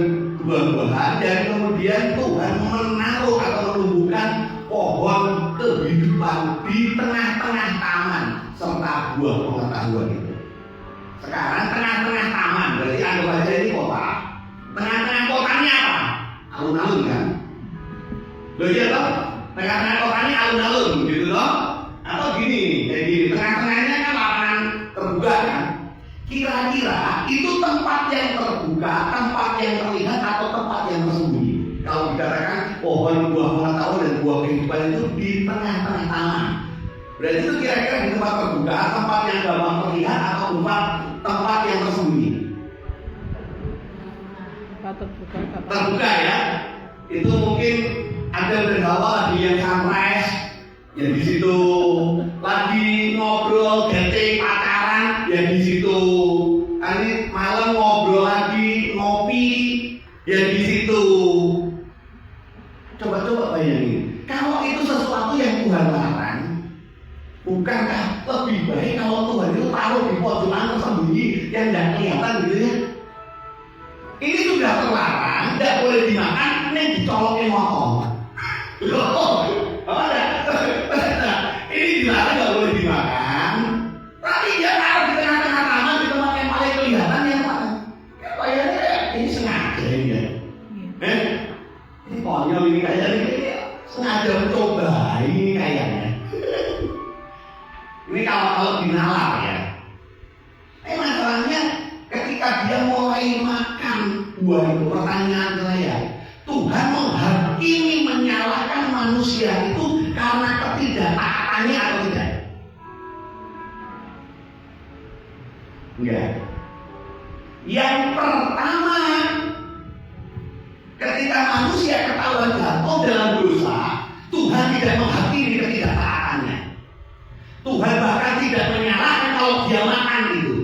buah-buahan dan kemudian Tuhan menaruh atau menumbuhkan pohon kehidupan di tengah-tengah taman serta buah pengetahuan itu. Sekarang tengah-tengah taman, berarti anggap aja ini kota. Tengah-tengah kotanya apa? Alun-alun kan? Loh iya toh? Tengah-tengah kotanya alun-alun gitu loh. Atau gini, jadi tengah-tengahnya kan lapangan terbuka kan? Kira-kira itu tempat yang terbuka, tempat yang terlihat atau tempat yang tersembunyi? Kalau dikatakan pohon buah pengetahuan dan buah kehidupan itu di tengah-tengah taman, berarti itu kira-kira di tempat terbuka, tempat yang gampang terlihat atau tempat yang tersembunyi? Terbuka ya. Itu mungkin ada beberapa lagi yang sunrise, yang di situ lagi ngobrol, dating, pacaran, yang di situ ini malam ngobrol lagi, ngopi, yang di situ. Coba bayangin, kalau itu sesuatu yang Tuhan larang, bukankah lebih baik kalau Tuhan itu taruh di pojokan tersembunyi yang tidak kelihatan gitu ya? Ini sudah terlarang, tidak boleh dimakan, ini dicolokin motong. Ini dilarang tidak boleh dimakan, tapi dia taruh di tengah-tengah taman di tempat yang paling kelihatan yang mana? Kayaknya ini sengaja ini ya. Ini konyol ini kayaknya ini sengaja mencoba ini kayaknya. Ini kalau dinalar ya. Masalahnya ketika dia mulai makan buah itu, pertanyaan saya, Tuhan menghakimi menyalahkan manusia itu karena ketidaktaatannya atau tidak? Enggak. Yang pertama, ketika manusia ketahuan jatuh dalam dosa, Tuhan tidak menghakimi ketidaktaatannya. Tuhan bahkan tidak menyalahkan kalau dia makan itu.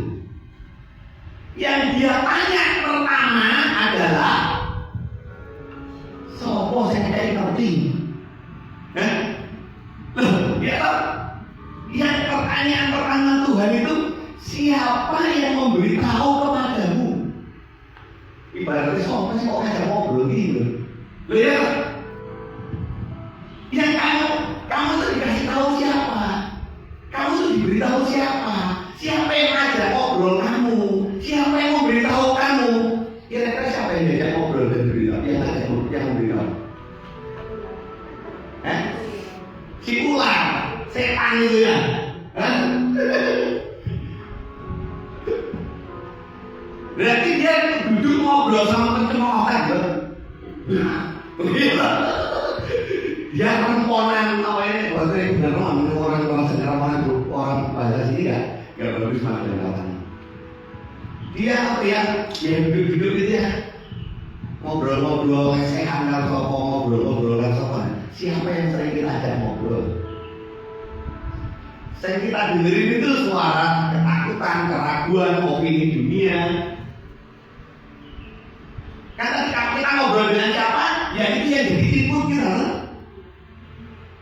Yang dia tanya pertama adalah, sopo sing kaya ngerti? Yang pertanyaan pertama Tuhan itu, siapa yang memberitahu kepadamu? Ibaratnya sopo sih kok ngajak ngobrol gitu. Loh ya, yang kamu tuh dikasih tahu siapa? Kamu tuh diberitahu siapa? Siapa yang ngajak ngobrol kamu? Siapa yang setan itu ya. Hah? Berarti dia duduk ngobrol sama pencemoohan ya. Dia perempuan apa ini? Bahasa benar orang sejarawan orang bahasa sini nggak bagus sama dengan dia apa ya? Ya duduk itu ya. Ngobrol-ngobrol lesehan kalau sopo ngobrol-ngobrolan sopo. Siapa yang sering kita ajak ngobrol? Sering kita dengerin itu suara ketakutan, keraguan, opini dunia. Karena kita ngobrol dengan siapa, ya itu yang jadi input kita.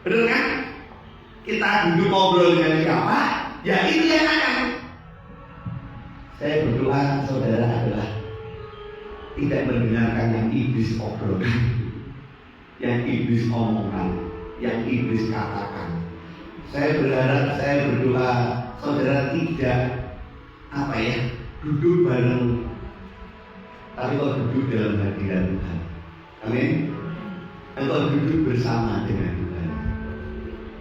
Benar kan? Kita duduk ngobrol dengan siapa, ya itu yang akan. Saya berdoa saudara adalah tidak mendengarkan yang iblis obrolkan, yang iblis omongkan, yang iblis katakan. Saya berdoa saudara tidak duduk bareng, tapi kau duduk dalam hadirat Tuhan. Amin. Engkau duduk bersama dengan Tuhan.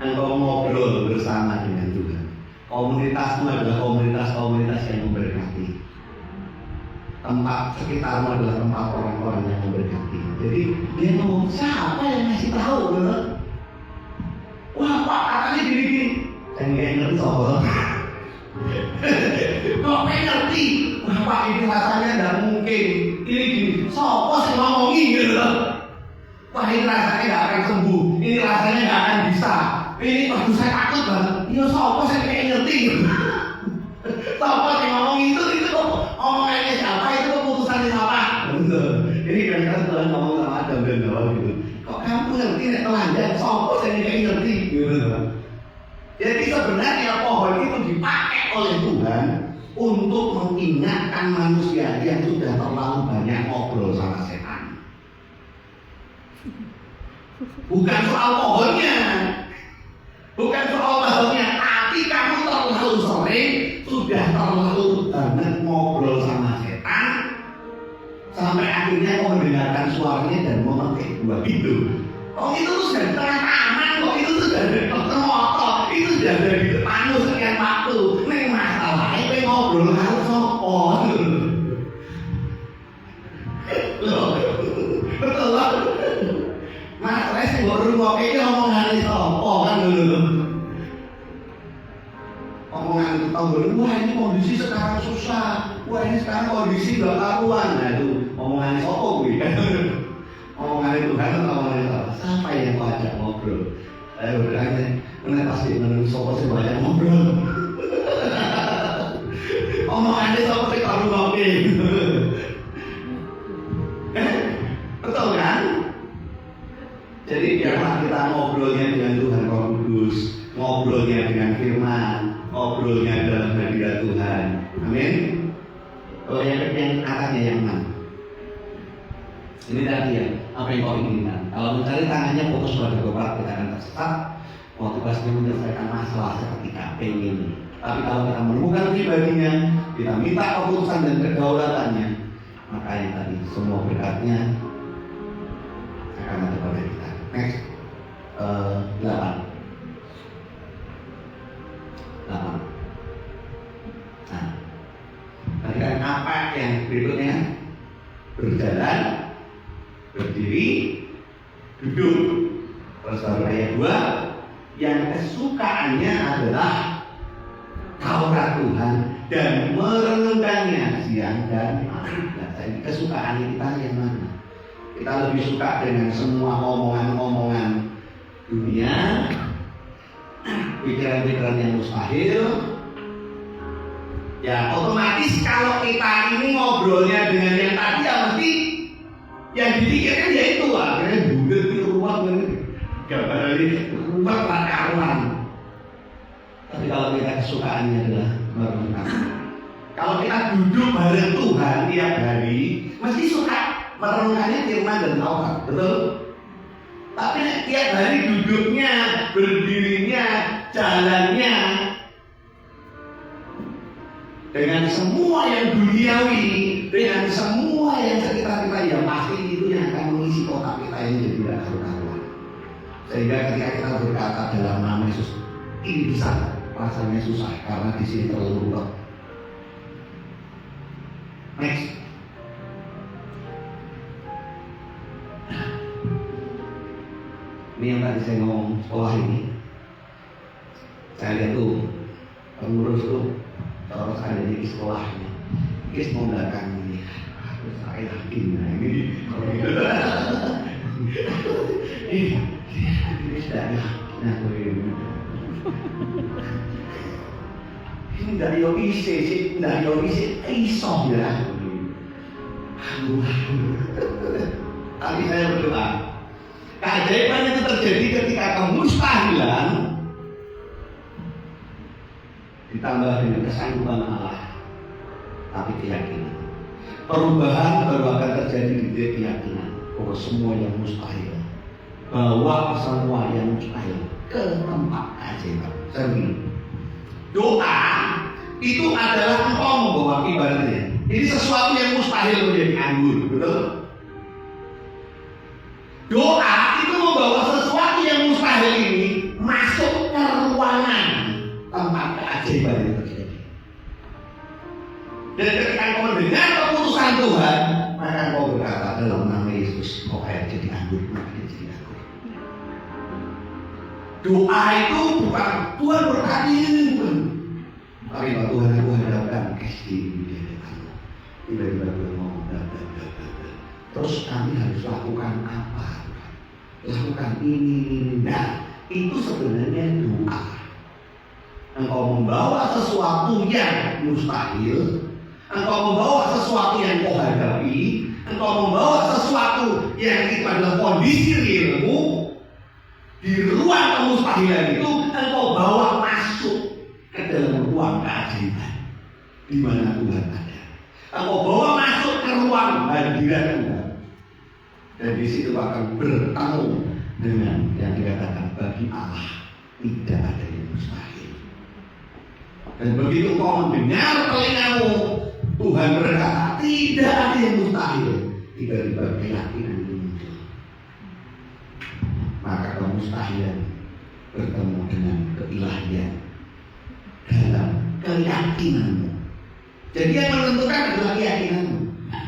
Engkau ngobrol bersama dengan Tuhan. Komunitasmu adalah komunitas yang memberkati. Tempat sekitarmu adalah tempat orang-orang yang memberkati. Jadi dia ngomong, siapa yang ngasih tahu? Wah Pak, katanya gini-gini. Saya nggak ngerti soal. Kok pengen ngerti? Wah Pak, ini rasanya nggak mungkin. Ini gini, sopo sih ngomongin gitu loh. Wah ini rasanya nggak akan sembuh. Ini rasanya nggak akan bisa. Ini waduh saya takut banget. Iya sopo saya pengen ngerti gitu. Sopo sih ngomong itu kok omongannya siapa, itu keputusannya siapa? Betul. Ini kadang-kadang Tuhan ngomong sama Adam dan Hawa gitu. Kok kamu ngerti nek telanjang, sopo saya pengen ngerti gitu. Jadi sebenarnya pohon itu dipakai oleh Tuhan untuk mengingatkan manusia yang sudah terlalu banyak ngobrol sama setan. Bukan soal pohonnya, bukan soal pohonnya, tapi kamu terlalu sering, sudah terlalu banyak ngobrol sama setan, sampai akhirnya kau mendengarkan suaranya dan memetik buah itu. Oh itu tuh sudah di tengah taman, kok itu sudah dari dokter motor, itu sudah dari depanmu sekian waktu. Ini masalahnya pengen ngobrol harus sopo. Betul lah. Masalahnya sih baru ngomong ini omongan itu sopo kan dulu. Omongan itu tahu dulu, wah ini kondisi sekarang susah, wah ini sekarang kondisi gak karuan. Nah itu omongan sopo gue. Omongan Tuhan atau omongan itu siapa yang kau ajak ngobrol? Saya bertanya, kenapa pasti menurut sopo sih banyak ngobrol? Omongan itu sopo sih kalau ngomongin? Betul kan? Jadi biarlah kita ngobrolnya dengan Tuhan Roh Kudus, ngobrolnya dengan firman, ngobrolnya dalam hadirat Tuhan. Amin. Kalau yang akannya yang mana? Ini tadi ya, apa yang kau inginkan. Kalau mencari tangannya fokus pada Bapak, kita akan tersesat. Motivasinya menyelesaikan masalah seketika pengen. Tapi kalau kita menemukan pribadinya, kita minta keputusan dan kedaulatannya, maka yang tadi semua berkatnya akan ada pada kita. Next, 8. Nah, perhatikan apa yang berikutnya? Berjalan, berdiri, duduk. Terus ayat 2, yang kesukaannya adalah Taurat Tuhan dan merenungkannya siang dan malam. Nah, kesukaan kita yang mana? Kita lebih suka dengan semua omongan-omongan dunia, pikiran-pikiran yang mustahil. Ya otomatis kalau kita ini ngobrolnya dengan yang tadi ya mesti yang dipikirkan ya itu akhirnya bunder di ruang ini gambar ini ruang karuan. Tapi kalau kita kesukaannya adalah merenungkan, kalau kita duduk bareng Tuhan tiap hari mesti suka merenungkannya firman dan Taurat, betul? Tapi tiap hari duduknya, berdirinya, jalannya dengan semua yang duniawi, dengan semua yang sekitar kita, ya pasti itu yang akan mengisi otak kita yang jadi tidak karuan. Sehingga ketika kita berkata dalam nama Yesus, ini bisa rasanya susah karena di sini terlalu ruwet. Next. Ini yang tadi saya ngomong sekolah ini, saya lihat tuh pengurus tuh terus ada di sekolahnya, guys mau belakang ini, saya yakin ini kalau gitu, ini sudah yakin aku ini. Ini dari Yobise sih, dari Yobise iso ya. Tapi saya berdoa, keajaiban itu terjadi ketika kemustahilan ditambah dengan kesanggupan Allah, tapi keyakinan. Perubahan baru akan terjadi di keyakinan bahwa semua yang mustahil, bawa semua yang mustahil ke tempat keajaiban. Saya bilang, doa itu adalah engkau membawa ibaratnya. Ini sesuatu yang mustahil menjadi anggur, betul? Doa itu membawa sesuatu yang mustahil ini masuk ke ruangan tempat keajaiban yang terjadi. Dan ketika engkau mendengar keputusan Tuhan, maka engkau berkata dalam nama Yesus, kau akan jadi anggur, maka dia jadi anggur. Doa itu bukan Tuhan berkati ini, bukan. Tapi kalau Tuhan aku hadapkan kasih ini di hadapanmu, tiba-tiba Tuhan mau terus kami harus lakukan apa? Lakukan ini. Nah, itu sebenarnya doa. Engkau membawa sesuatu yang mustahil, engkau membawa sesuatu yang kau hadapi, engkau membawa sesuatu yang itu adalah kondisi realmu. Di ruang kemustahilan itu engkau bawa masuk ke dalam ruang keajaiban di mana Tuhan ada. Engkau bawa masuk ke ruang hadirat Tuhan. Dan di situ akan bertemu dengan yang dikatakan bagi Allah tidak ada yang mustahil. Dan begitu kau mendengar telingamu Tuhan berkata tidak ada yang mustahil, tiba-tiba keyakinan itu muncul. Maka kemustahilan bertemu dengan keilahian dalam keyakinanmu. Jadi yang menentukan adalah keyakinanmu.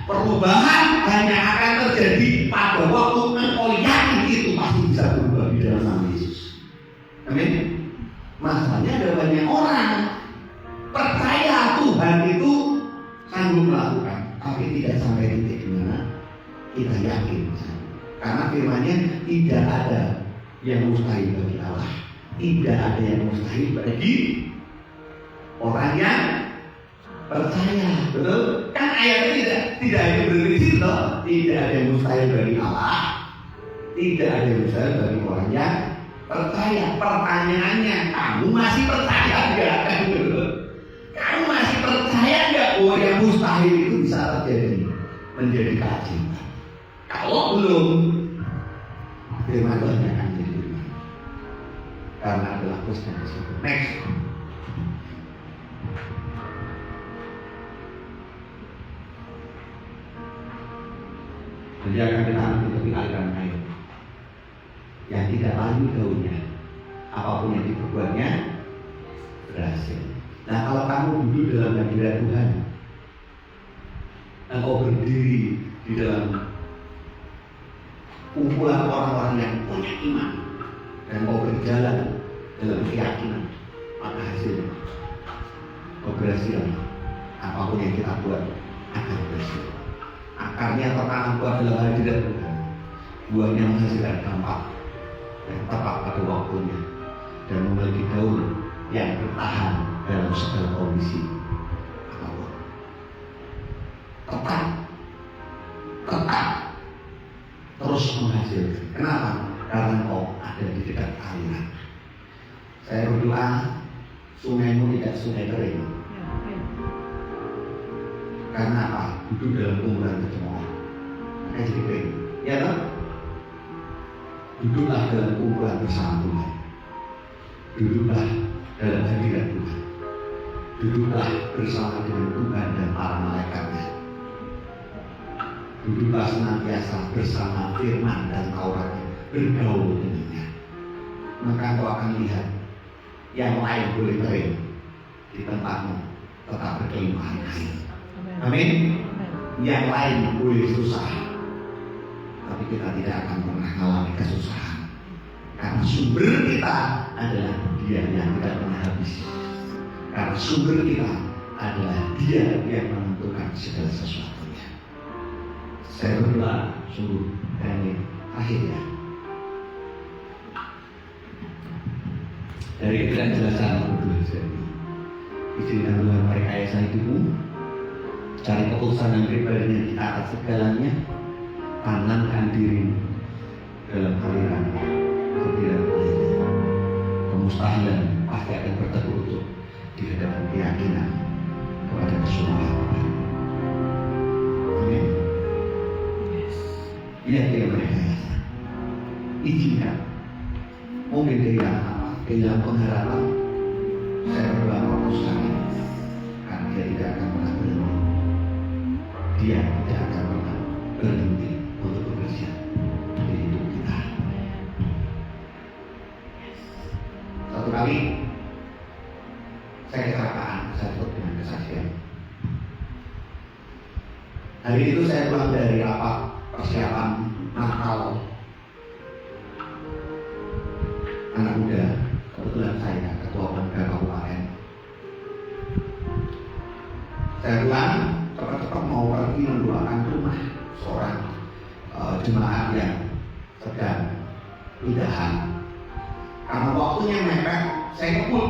Perubahan hanya akan terjadi pada waktu engkau yakin itu pasti bisa berubah di dalam nama Yesus. Amin. Masalahnya ada banyak orang percaya Tuhan itu sanggup melakukan, tapi tidak sampai titik di mana kita yakin. Karena firman-Nya tidak ada yang mustahil bagi Allah, tidak ada yang mustahil bagi orang yang percaya, betul? Kan ayatnya tidak ada berarti di situ, tidak ada yang mustahil bagi Allah, tidak ada yang mustahil bagi orang yang percaya. Pertanyaannya, kamu masih percaya enggak? Kamu masih percaya enggak bahwa yang mustahil itu bisa terjadi menjadi keajaiban? Kalau belum, firman Tuhan akan jadi firman. Karena adalah Kristus tersebut. Next. Dia akan ditanam di tepi aliran air yang tidak layu daunnya, apapun yang diperbuatnya berhasil. Nah, kalau kamu duduk dalam hadirat Tuhan, engkau berdiri di dalam kumpulan orang-orang yang punya iman dan engkau berjalan dalam keyakinan, maka hasilnya keberhasilan apapun yang kita buat akan berhasil. Akarnya pertama itu adalah hadirat Tuhan. Buahnya menghasilkan dampak yang tepat pada waktunya dan memiliki daun yang bertahan dalam segala kondisi apapun. Tetap terus menghasilkan. Kenapa? Karena kau ada di dekat aliran. Saya berdoa sungaimu tidak sungai kering. Karena apa? Duduk dalam kumpulan kecemoohan, maka jadi kering. Ya kan? Duduklah dalam kumpulan bersama Tuhan. Duduklah dalam hadirat Tuhan. Duduklah bersama dengan Tuhan dan para malaikatnya. Duduklah senantiasa bersama firman dan Tauratnya, bergaul dengannya. Maka kau akan lihat yang lain boleh kering, di tempatmu tetap berkelimpahan air. Amin. Amin. Amin. Yang lain boleh susah, tapi kita tidak akan pernah mengalami kesusahan, karena sumber kita adalah Dia yang tidak pernah habis. Karena sumber kita adalah Dia yang menentukan segala sesuatunya. Saya berdoa sungguh dan akhirnya dari penjelasan berdua ini, izinkan Tuhan merekayasa hidupmu, cari keputusan dan pribadinya di atas segalanya, tanamkan dirimu dalam aliran kebidanan, kemustahilan pasti akan berteguh untuk di hadapan keyakinan kepada keseluruhan. Amin. Iya, dia merekayasa. Izinkan mungkin kehilangan pengharapan. Saya berdoa waktu sekali, karena Dia tidak akan pernah berhenti. Dia tidak akan pernah berhenti untuk bekerja di hidup kita. Satu kali saya kecelakaan, saya sebut dengan kesaksian. Hari itu saya pulang dari rapat persiapan Natal anak muda. Kebetulan saya ketua pemuda kabupaten. Saya pulang cepat-cepat mau pergi mendoakan rumah seorang jemaat yang sedang pindahan. Karena waktunya mepet, saya kebut.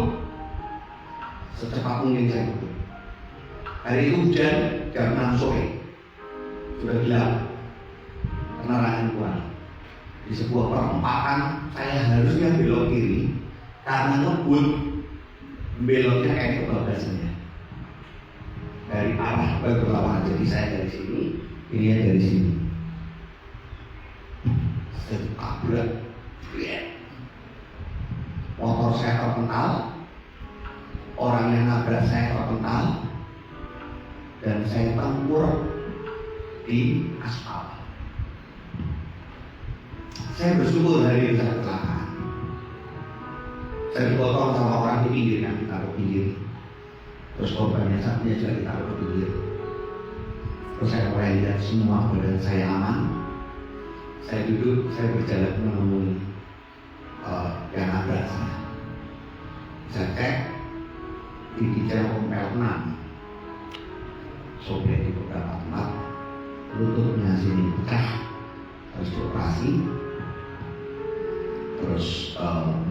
Secepat mungkin saya kebut. Hari itu hujan jam 6 sore, sudah gelap, penerangan kurang. Di sebuah perempatan saya harusnya belok kiri, karena ngebut beloknya kayak kebablasannya dari arah berlawanan. Jadi saya dari sini, ini dari sini. Saya tabrak, motor saya terpental, orang yang nabrak saya terpental, dan saya tempur di aspal. Saya bersyukur hari itu saya kecelakaan. Saya dipotong sama orang di pinggir, yang ditaruh pinggir. Terus korbannya satunya juga ditaruh ke pinggir. Terus saya mulai lihat semua badan saya aman. Saya duduk, saya berjalan menemui yang nabrak saya. Saya cek di detail kompel 6, sobek di beberapa tempat, lututnya sini pecah, harus dioperasi. Terus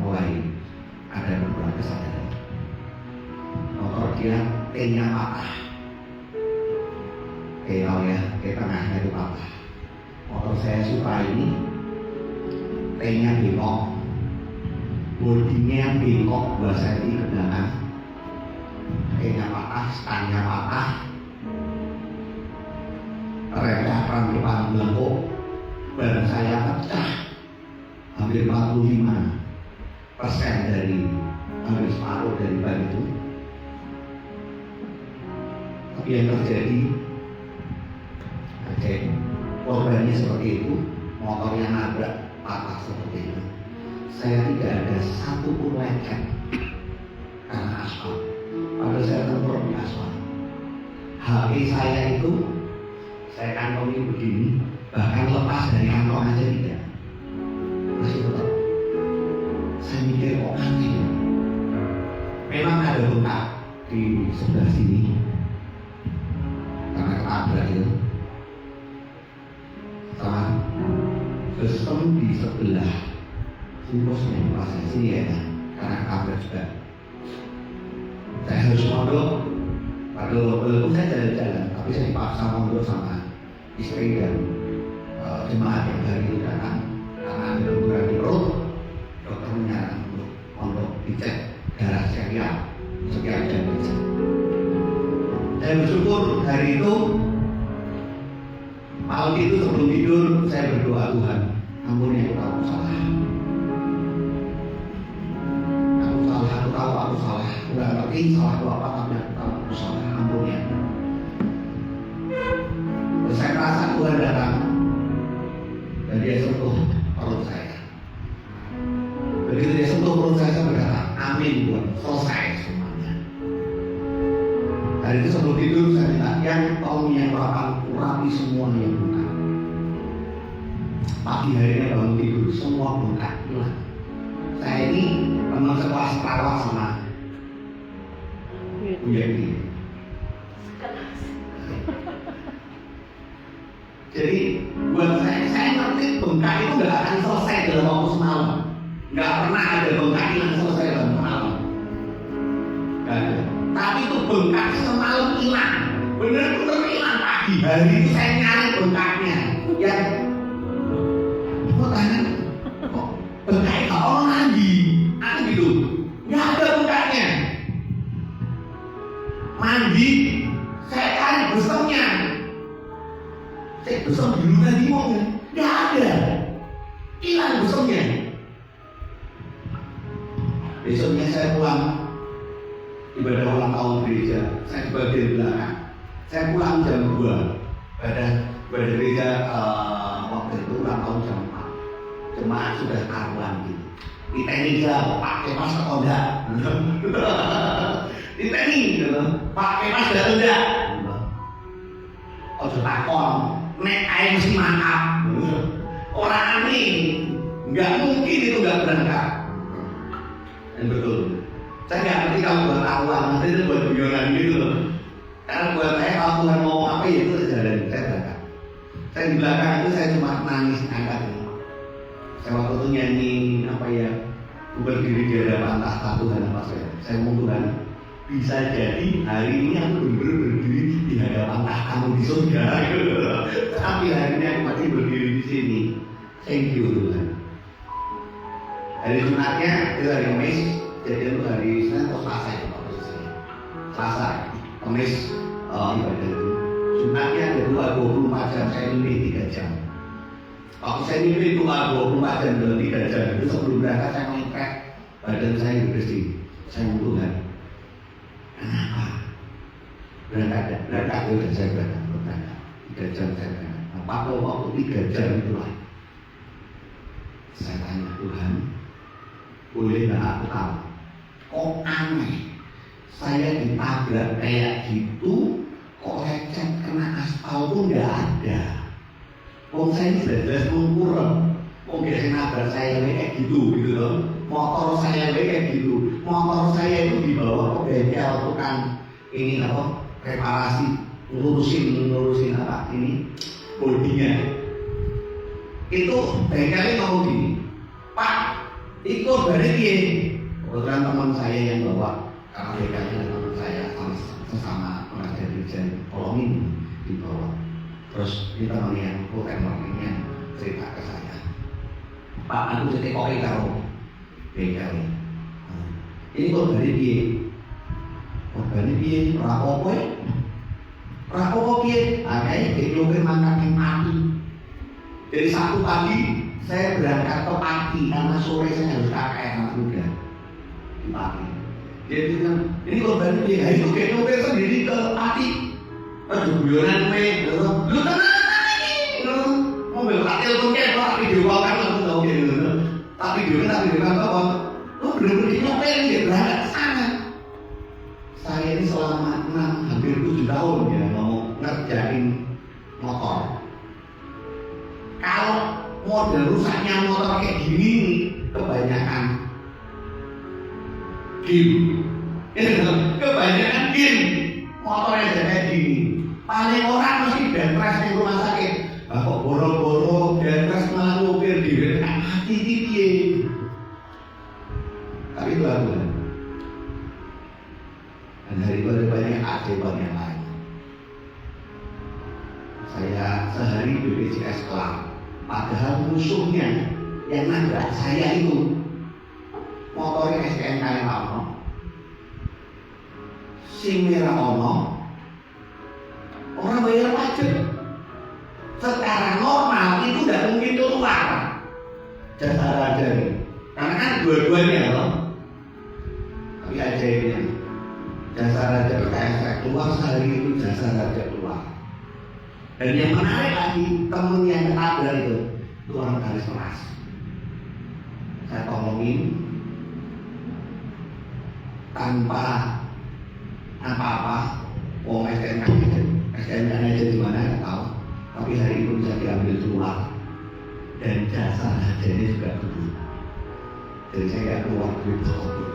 mulai ada beberapa kesadaran. Motor dia T-nya patah, T tengahnya itu patah. Motor saya suka ini T-nya bengkok, bodinya bengkok 2 cm ke belakang, T-nya patah, stangnya patah, rem cakram depan melengkung, badan saya pecah hampir 45% dari hampir separuh dari ban itu. Tapi yang terjadi korbannya seperti itu, motor yang nabrak patah seperti itu. Saya tidak ada satu pun lecet karena aspal. Padahal saya tempur di aspal. HP saya itu saya kantongi begini, bahkan lepas dari kantong aja tidak. Masih tetap. Saya mikir kok aneh. Memang ada bengkak di sebelah sini karena ketabrak itu. Sama sistem di sebelah simbosnya di pasar sini ya, karena ketabrak juga. Saya harus mondok. Padahal walaupun saya jalan-jalan, tapi saya dipaksa mondok sama istri dan jemaat yang hari itu datang. Karena ada ukuran di perut, dokter menyarankan untuk mondok dicek darah sekian jam dicek. Saya bersyukur hari itu, malam itu sebelum tidur saya berdoa, Tuhan ampuni aku tahu salah. Aku tahu aku salah. Enggak ngerti salah aku apa, tapi aku tahu aku salah. Ampuni aku. Terus saya merasa Tuhan datang dan Dia sentuh perut saya. Begitu Dia sentuh perut saya berkata, amin Tuhan. selesai semuanya. Hari itu sebelum tidur saya minta yang tolong yang rapi semua yang bengkak. Pagi harinya bangun tidur semua bengkak hilang. Saya ini teman sekelas perawat sama Bu Yenti. Jadi buat saya ngerti bengkak itu nggak akan selesai dalam waktu semalam. Nggak pernah ada bengkak yang selesai dalam semalam. Nggak ada. Tapi itu bengkak semalam hilang, benar-benar hilang. Pagi hari itu saya nyari bengkaknya. Yang kok tangan kok bengkak kalau mandi, aku gitu. Nggak ada bengkaknya. Mandi, saya cari besemnya. Besok di rumah di mobil, nggak ada, hilang besoknya. Besoknya saya pulang ibadah ulang tahun gereja, saya di bagian belakang. Saya pulang jam 2, ibadah gereja waktu itu ulang tahun jam 4. Jemaat sudah karuan gitu. Ditanya dia pakai masker atau enggak? Ditanya gitu, pakai masker atau enggak? Oh takon. Nek air mesti mantap. Orang aneh, nggak mungkin itu nggak berangkat. Dan betul. Saya nggak ngerti kalau buat awal, nanti itu buat guyonan gitu loh. Karena buat saya kalau Tuhan mau apa ya itu jalan saya berangkat. Saya di belakang itu saya cuma nangis angkat. Saya waktu itu nyanyi apa ya, berdiri di hadapan tahta Tuhan apa saya mau Tuhan. Bisa jadi hari ini aku benar-benar berdiri di hadapan tahtamu di surga. Tapi hari ini aku masih berdiri di sini. Thank you Tuhan. Hari sunatnya itu hari Kamis, jadi itu hari Senin atau Selasa itu posisinya. Selasa, Kamis ibadah itu. Sunatnya ada 24 jam, saya mimpi 3 jam. Waktu saya mimpi itu 24 jam dalam 3 jam itu sebelum berangkat saya mengangkat badan saya bersih. Saya mau Tuhan. Kenapa? Berangkat itu dan saya berangkat 3 jam saya berangkat. Nah, pada waktu 3 jam itulah saya tanya Tuhan, boleh nggak aku tahu? Kok aneh? Saya ditabrak kayak gitu, kok lecet kena aspal pun nggak ada. Kok saya ini jelas kurang. Kok nggak nabrak saya kayak gitu loh. Motor saya kayak gitu. Motor saya itu dibawa ke bengkel tukang ini apa reparasi, ngurusin apa ini bodinya. Itu bengkelnya ngomong gini, Pak, ikut dari dia. Kebetulan teman saya yang bawa karena bengkelnya teman saya sesama pengajar gereja tolongin dibawa. Terus di teman yang full timer ini cerita ke saya, Pak, aku jadi koi karo bengkelnya. Ini korbannya piye? Korbannya piye? Rapopo ya? Rapopo piye? Kayaknya dikelukir makan yang mati. Jadi Sabtu pagi saya berangkat ke pagi karena sore saya harus KKN anak muda di pagi. Dia bilang, ini korbannya piye? Nah itu dikelukir sendiri ke pagi. Aduh guyonan gue, lu tenang ini, mobil tak telepon kayak tak video call kan aku tahu gitu. Tak video bahwa lu bener-bener nyopir dia berangkat ke sana. Saya ini selama 6 hampir 7 tahun ya mau ngerjain motor. Kalau model rusaknya motor kayak gini kebanyakan game. Kebanyakan game motornya kayak gini. Paling orang mesti bentres di rumah sakit. Kok boro-boro bentres malah mobil di hati piye. Tapi itu aku. Dan hari itu ada banyak keajaiban yang lain. Saya sehari BPJS kelar. Padahal musuhnya yang nabrak saya itu motornya STNK yang ono, SIM merah ono, orang bayar pajak. Secara normal itu tidak mungkin keluar jasa raja ini, karena kan dua-duanya loh. Tapi ajaibnya jasa raja PKS keluar sehari itu jasa raja keluar. Dan yang menarik lagi, temen yang ketabrak itu orang garis keras. Saya tolongin, tanpa apa-apa. STNK aja di mana nggak tahu. Tapi hari itu bisa diambil keluar dan jasa hajanya juga dulu. Jadi saya nggak keluar duit apapun.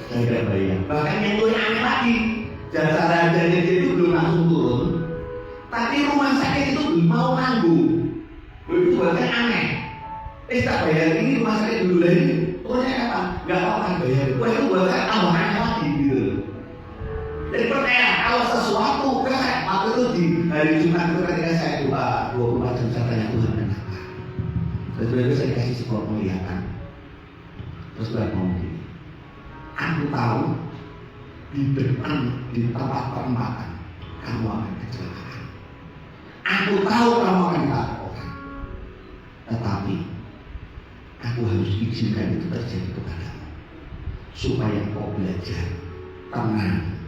Saya nggak bayar. Bahkan yang lebih aneh lagi, jasa hajanya dia itu belum langsung turun, tapi rumah sakit itu belum mau nanggung. Itu bahkan aneh. Tak bayar ini rumah sakit dulu lagi. Turunnya kapan? Nggak apa-apa bayar. Wah itu bahkan tambah aneh lagi gitu. Jadi percaya kalau sesuatu kan waktu itu di hari Jumat itu ketika saya doa 24 jam saya tanya Tuhan kenapa. Terus itu saya dikasih sebuah penglihatan. Terus Tuhan ngomong gini, aku tahu di depan di tempat perempatan kamu akan kecelakaan. Aku tahu kamu akan dilaporkan. Tetapi aku harus izinkan itu terjadi kepadamu supaya kau belajar tenang.